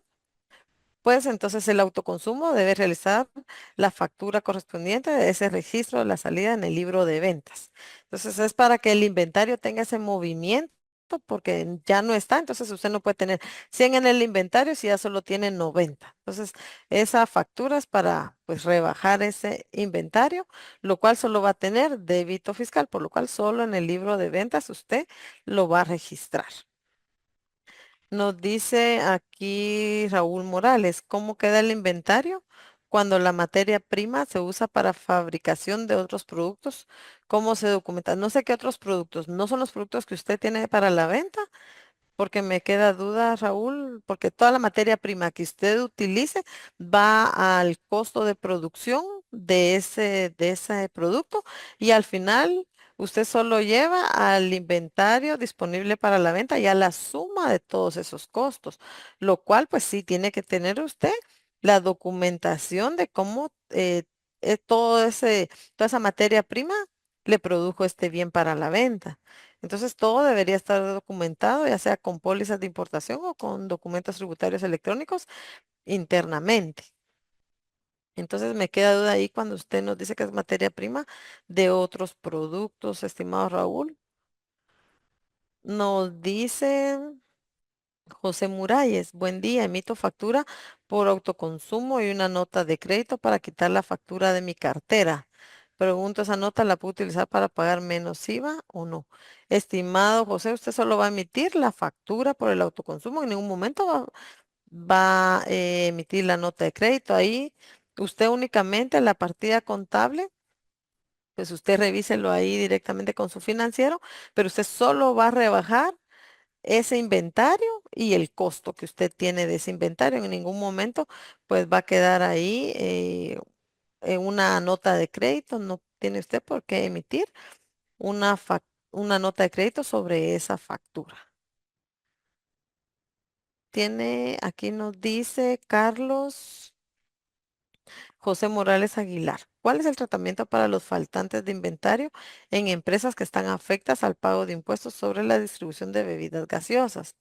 pues entonces el autoconsumo debe realizar la factura correspondiente de ese registro de la salida en el libro de ventas. Entonces es para que el inventario tenga ese movimiento porque ya no está, entonces usted no puede tener 100 en el inventario si ya solo tiene 90. Entonces esa factura es para pues rebajar ese inventario, lo cual solo va a tener débito fiscal, por lo cual solo en el libro de ventas usted lo va a registrar. Nos dice aquí Raúl Morales, ¿cómo queda el inventario cuando la materia prima se usa para fabricación de otros productos? ¿Cómo se documenta? No sé qué otros productos, no son los productos que usted tiene para la venta, porque me queda duda, Raúl, porque toda la materia prima que usted utilice va al costo de producción de ese producto y al final usted solo lleva al inventario disponible para la venta ya la suma de todos esos costos, lo cual pues sí tiene que tener usted la documentación de cómo toda esa materia prima le produjo este bien para la venta. Entonces todo debería estar documentado, ya sea con pólizas de importación o con documentos tributarios electrónicos internamente. Entonces me queda duda ahí cuando usted nos dice que es materia prima de otros productos, estimado Raúl. Nos dice José Muralles, buen día, emito factura por autoconsumo y una nota de crédito para quitar la factura de mi cartera. Pregunto, ¿esa nota la puedo utilizar para pagar menos IVA o no? Estimado José, usted solo va a emitir la factura por el autoconsumo, en ningún momento va a emitir la nota de crédito. Ahí usted únicamente la partida contable, pues usted revíselo ahí directamente con su financiero, pero usted solo va a rebajar ese inventario y el costo que usted tiene de ese inventario. En ningún momento, pues va a quedar ahí en una nota de crédito. No tiene usted por qué emitir una nota de crédito sobre esa factura. Tiene, aquí nos dice Carlos José Morales Aguilar. ¿Cuál es el tratamiento para los faltantes de inventario en empresas que están afectas al pago de impuestos sobre la distribución de bebidas gaseosas?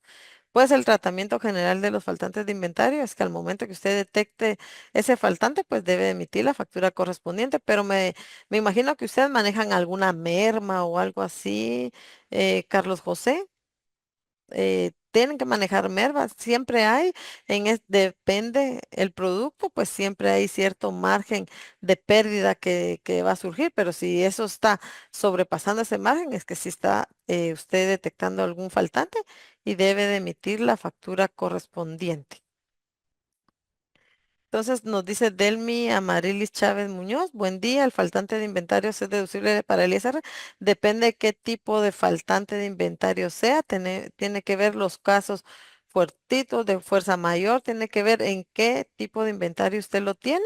Pues el tratamiento general de los faltantes de inventario es que al momento que usted detecte ese faltante, pues debe emitir la factura correspondiente, pero me imagino que ustedes manejan alguna merma o algo así, Carlos José. Tienen que manejar mermas, siempre hay, depende el producto, pues siempre hay cierto margen de pérdida que va a surgir, pero si eso está sobrepasando ese margen, es que sí está usted detectando algún faltante y debe de emitir la factura correspondiente. Entonces nos dice Delmi Amarilis Chávez Muñoz, buen día, el faltante de inventario es deducible para el ISR. Depende de qué tipo de faltante de inventario sea, tiene que ver los casos fuertitos de fuerza mayor, tiene que ver en qué tipo de inventario usted lo tiene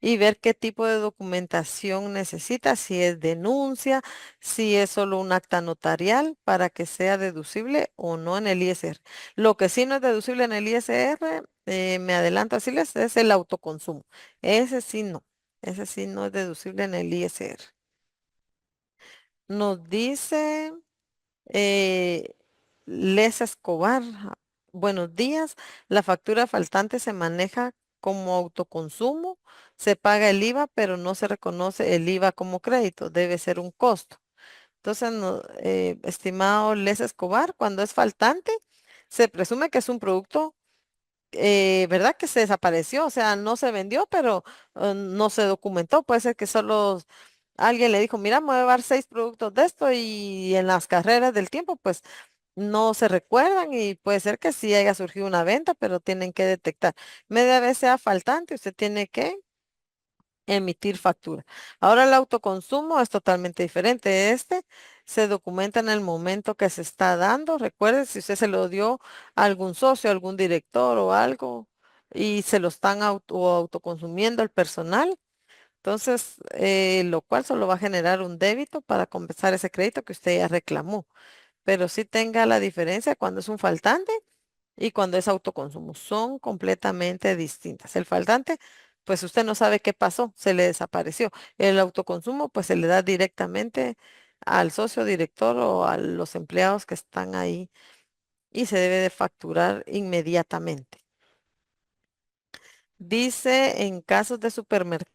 y ver qué tipo de documentación necesita, si es denuncia, si es solo un acta notarial para que sea deducible o no en el ISR. Lo que sí no es deducible en el ISR, me adelanto a decirles, es el autoconsumo. Ese sí no es deducible en el ISR. Nos dice eh, Les Escobar, buenos días. La factura faltante se maneja como autoconsumo. se paga el IVA, pero no se reconoce el IVA como crédito, debe ser un costo. Entonces, estimado Les Escobar, cuando es faltante, se presume que es un producto, ¿verdad? Que se desapareció, o sea, no se vendió, pero no se documentó. Puede ser que solo alguien le dijo, mira, me voy a llevar 6 productos de esto y en las carreras del tiempo, pues no se recuerdan y puede ser que sí haya surgido una venta, pero tienen que detectar. Media vez sea faltante, usted tiene que emitir factura. Ahora el autoconsumo es totalmente diferente. Este se documenta en el momento que se está dando. Recuerde, si usted se lo dio a algún socio, algún director o algo y se lo están autoconsumiendo el personal, entonces, lo cual solo va a generar un débito para compensar ese crédito que usted ya reclamó. Pero sí tenga la diferencia cuando es un faltante y cuando es autoconsumo. Son completamente distintas. El faltante, pues usted no sabe qué pasó, se le desapareció. El autoconsumo, pues se le da directamente al socio director o a los empleados que están ahí y se debe de facturar inmediatamente. Dice, en casos de supermercados,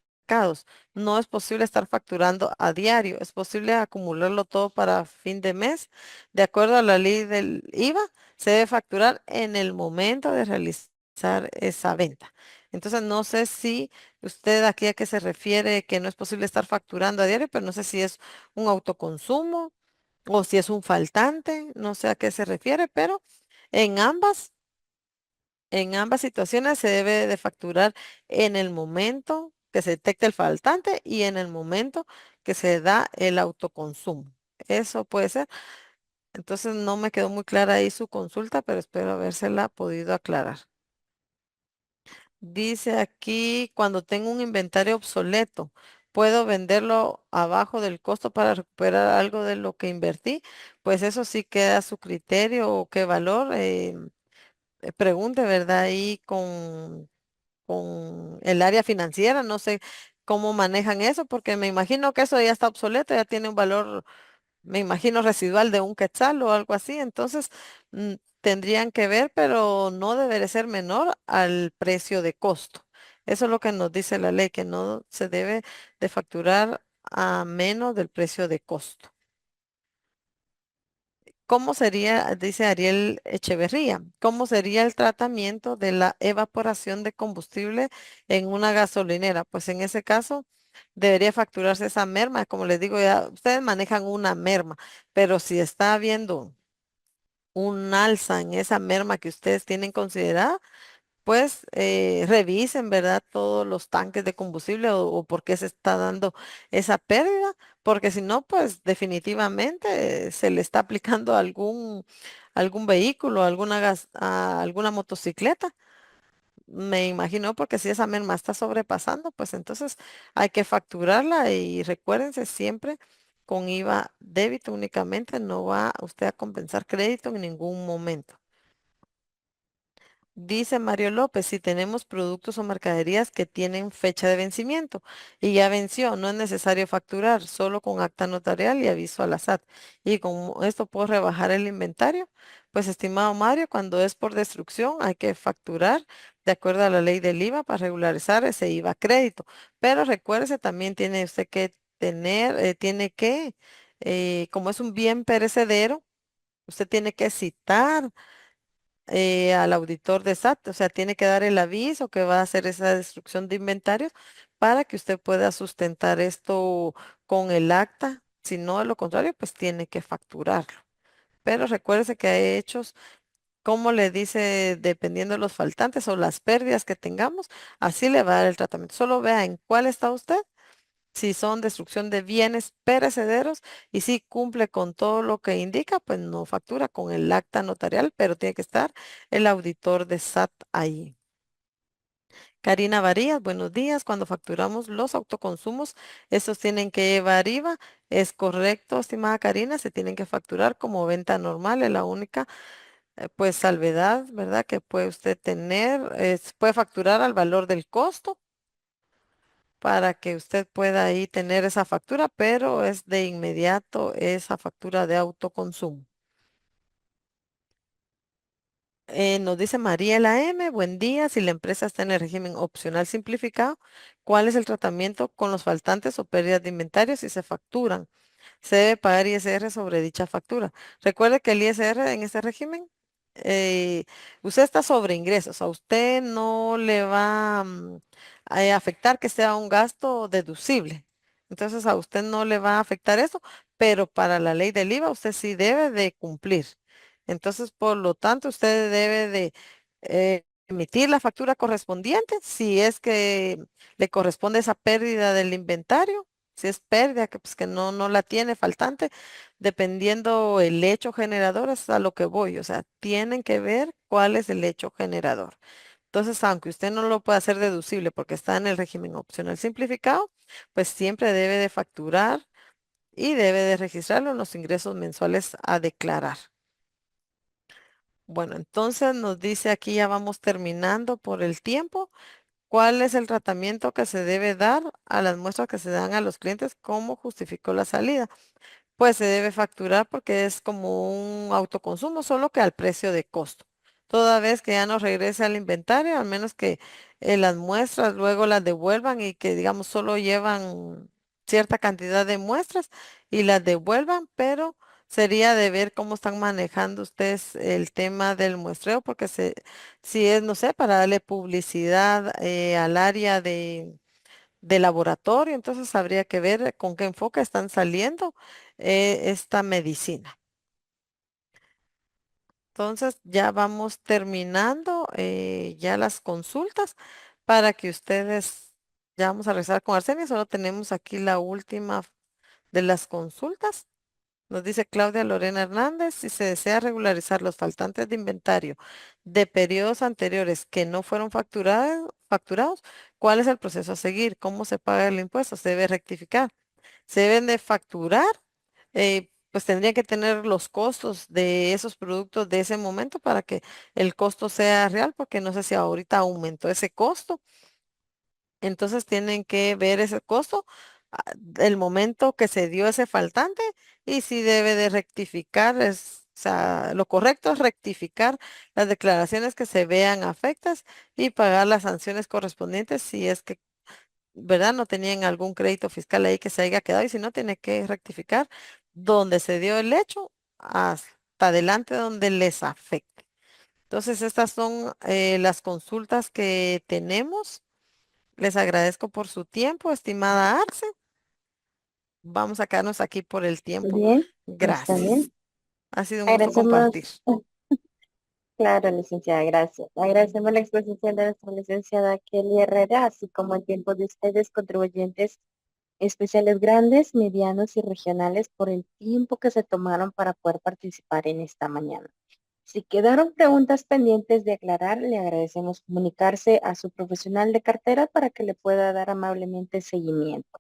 no es posible estar facturando a diario, es posible acumularlo todo para fin de mes. De acuerdo a la ley del IVA, se debe facturar en el momento de realizar esa venta. Entonces, no sé si usted aquí a qué se refiere que no es posible estar facturando a diario, pero no sé si es un autoconsumo o si es un faltante, no sé a qué se refiere, pero en ambas. En ambas situaciones se debe de facturar en el momento que se detecta el faltante y en el momento que se da el autoconsumo. Eso puede ser. Entonces no me quedó muy clara ahí su consulta, pero espero habérsela podido aclarar. Dice aquí, cuando tengo un inventario obsoleto, ¿puedo venderlo abajo del costo para recuperar algo de lo que invertí? Pues eso sí queda a su criterio o qué valor. Pregunte, ¿verdad? Ahí con el área financiera, no sé cómo manejan eso, porque me imagino que eso ya está obsoleto, ya tiene un valor, me imagino, residual de un quetzal o algo así, entonces tendrían que ver, pero no debería ser menor al precio de costo. Eso es lo que nos dice la ley, que no se debe de facturar a menos del precio de costo. ¿Cómo sería, dice Ariel Echeverría, cómo sería el tratamiento de la evaporación de combustible en una gasolinera? Pues en ese caso debería facturarse esa merma. Como les digo, ya ustedes manejan una merma, pero si está habiendo un alza en esa merma que ustedes tienen considerada, pues revisen, ¿verdad? Todos los tanques de combustible o por qué se está dando esa pérdida, porque si no, pues definitivamente se le está aplicando a algún vehículo, alguna motocicleta. Me imagino, porque si esa merma está sobrepasando, pues entonces hay que facturarla y recuérdense siempre con IVA débito únicamente, no va usted a compensar crédito en ningún momento. Dice Mario López, si tenemos productos o mercaderías que tienen fecha de vencimiento y ya venció, no es necesario facturar, solo con acta notarial y aviso a la SAT. Y con esto puedo rebajar el inventario. Pues, estimado Mario, cuando es por destrucción hay que facturar de acuerdo a la ley del IVA para regularizar ese IVA crédito. Pero recuérdese, también tiene usted que tener, como es un bien perecedero, usted tiene que citar al auditor de SAT, o sea, tiene que dar el aviso que va a hacer esa destrucción de inventarios para que usted pueda sustentar esto con el acta. Si no, de lo contrario, pues tiene que facturarlo. Pero recuérdese que hay hechos, como le dice, dependiendo de los faltantes o las pérdidas que tengamos, así le va a dar el tratamiento. Solo vea en cuál está usted, si son destrucción de bienes perecederos y si cumple con todo lo que indica, pues no factura con el acta notarial, pero tiene que estar el auditor de SAT ahí. Karina Varías, buenos días. Cuando facturamos los autoconsumos, estos tienen que llevar IVA. Es correcto, estimada Karina, se tienen que facturar como venta normal, es la única pues salvedad, ¿verdad? Que puede usted tener, puede facturar al valor del costo para que usted pueda ahí tener esa factura, pero es de inmediato esa factura de autoconsumo. Nos dice Mariela M, buen día. Si la empresa está en el régimen opcional simplificado, ¿cuál es el tratamiento con los faltantes o pérdidas de inventario si se facturan? Se debe pagar ISR sobre dicha factura. Recuerde que el ISR en este régimen, eh, usted está sobre ingresos, a usted no le va a afectar que sea un gasto deducible. Entonces a usted no le va a afectar eso, pero para la ley del IVA usted sí debe de cumplir. Entonces, por lo tanto, usted debe de emitir la factura correspondiente si es que le corresponde esa pérdida del inventario. Si es pérdida, que pues que no la tiene faltante, dependiendo el hecho generador, es a lo que voy. O sea, tienen que ver cuál es el hecho generador. Entonces, aunque usted no lo pueda hacer deducible porque está en el régimen opcional simplificado, pues siempre debe de facturar y debe de registrarlo en los ingresos mensuales a declarar. Bueno, entonces nos dice aquí, ya vamos terminando por el tiempo. ¿Cuál es el tratamiento que se debe dar a las muestras que se dan a los clientes? ¿Cómo justificó la salida? Pues se debe facturar porque es como un autoconsumo, solo que al precio de costo. Toda vez que ya no regrese al inventario, al menos que las muestras luego las devuelvan y que digamos solo llevan cierta cantidad de muestras y las devuelvan, pero sería de ver cómo están manejando ustedes el tema del muestreo, porque si es, no sé, para darle publicidad al área de laboratorio, entonces habría que ver con qué enfoque están saliendo esta medicina. Entonces ya vamos terminando ya las consultas para que ustedes, ya vamos a rezar con Arsenio, solo tenemos aquí la última de las consultas. Nos dice Claudia Lorena Hernández, si se desea regularizar los faltantes de inventario de periodos anteriores que no fueron facturados, ¿cuál es el proceso a seguir? ¿Cómo se paga el impuesto? Se debe rectificar. Se deben de facturar, pues tendrían que tener los costos de esos productos de ese momento para que el costo sea real, porque no sé si ahorita aumentó ese costo. Entonces tienen que ver ese costo, el momento que se dio ese faltante y si debe de rectificar, o sea, lo correcto es rectificar las declaraciones que se vean afectas y pagar las sanciones correspondientes si es que, ¿verdad? No tenían algún crédito fiscal ahí que se haya quedado y si no, tiene que rectificar donde se dio el hecho hasta adelante donde les afecte. Entonces, estas son las consultas que tenemos. Les agradezco por su tiempo, estimada Arce. Vamos a quedarnos aquí por el tiempo. Bien, está Gracias. bien. Ha sido un gusto compartir. Agradecemos, claro, licenciada, gracias. Agradecemos la exposición de nuestra licenciada Kelly Herrera, así como el tiempo de ustedes, contribuyentes especiales grandes, medianos y regionales, por el tiempo que se tomaron para poder participar en esta mañana. Si quedaron preguntas pendientes de aclarar, le agradecemos comunicarse a su profesional de cartera para que le pueda dar amablemente seguimiento.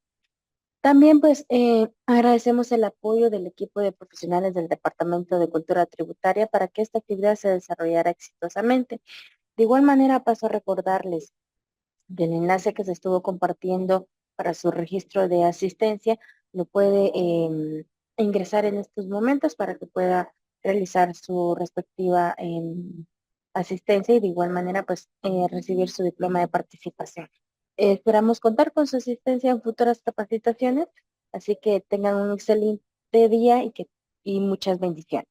También pues agradecemos el apoyo del equipo de profesionales del Departamento de Cultura Tributaria para que esta actividad se desarrollara exitosamente. De igual manera paso a recordarles del enlace que se estuvo compartiendo para su registro de asistencia, lo puede ingresar en estos momentos para que pueda realizar su respectiva asistencia y de igual manera pues recibir su diploma de participación. Esperamos contar con su asistencia en futuras capacitaciones, así que tengan un excelente día y muchas bendiciones.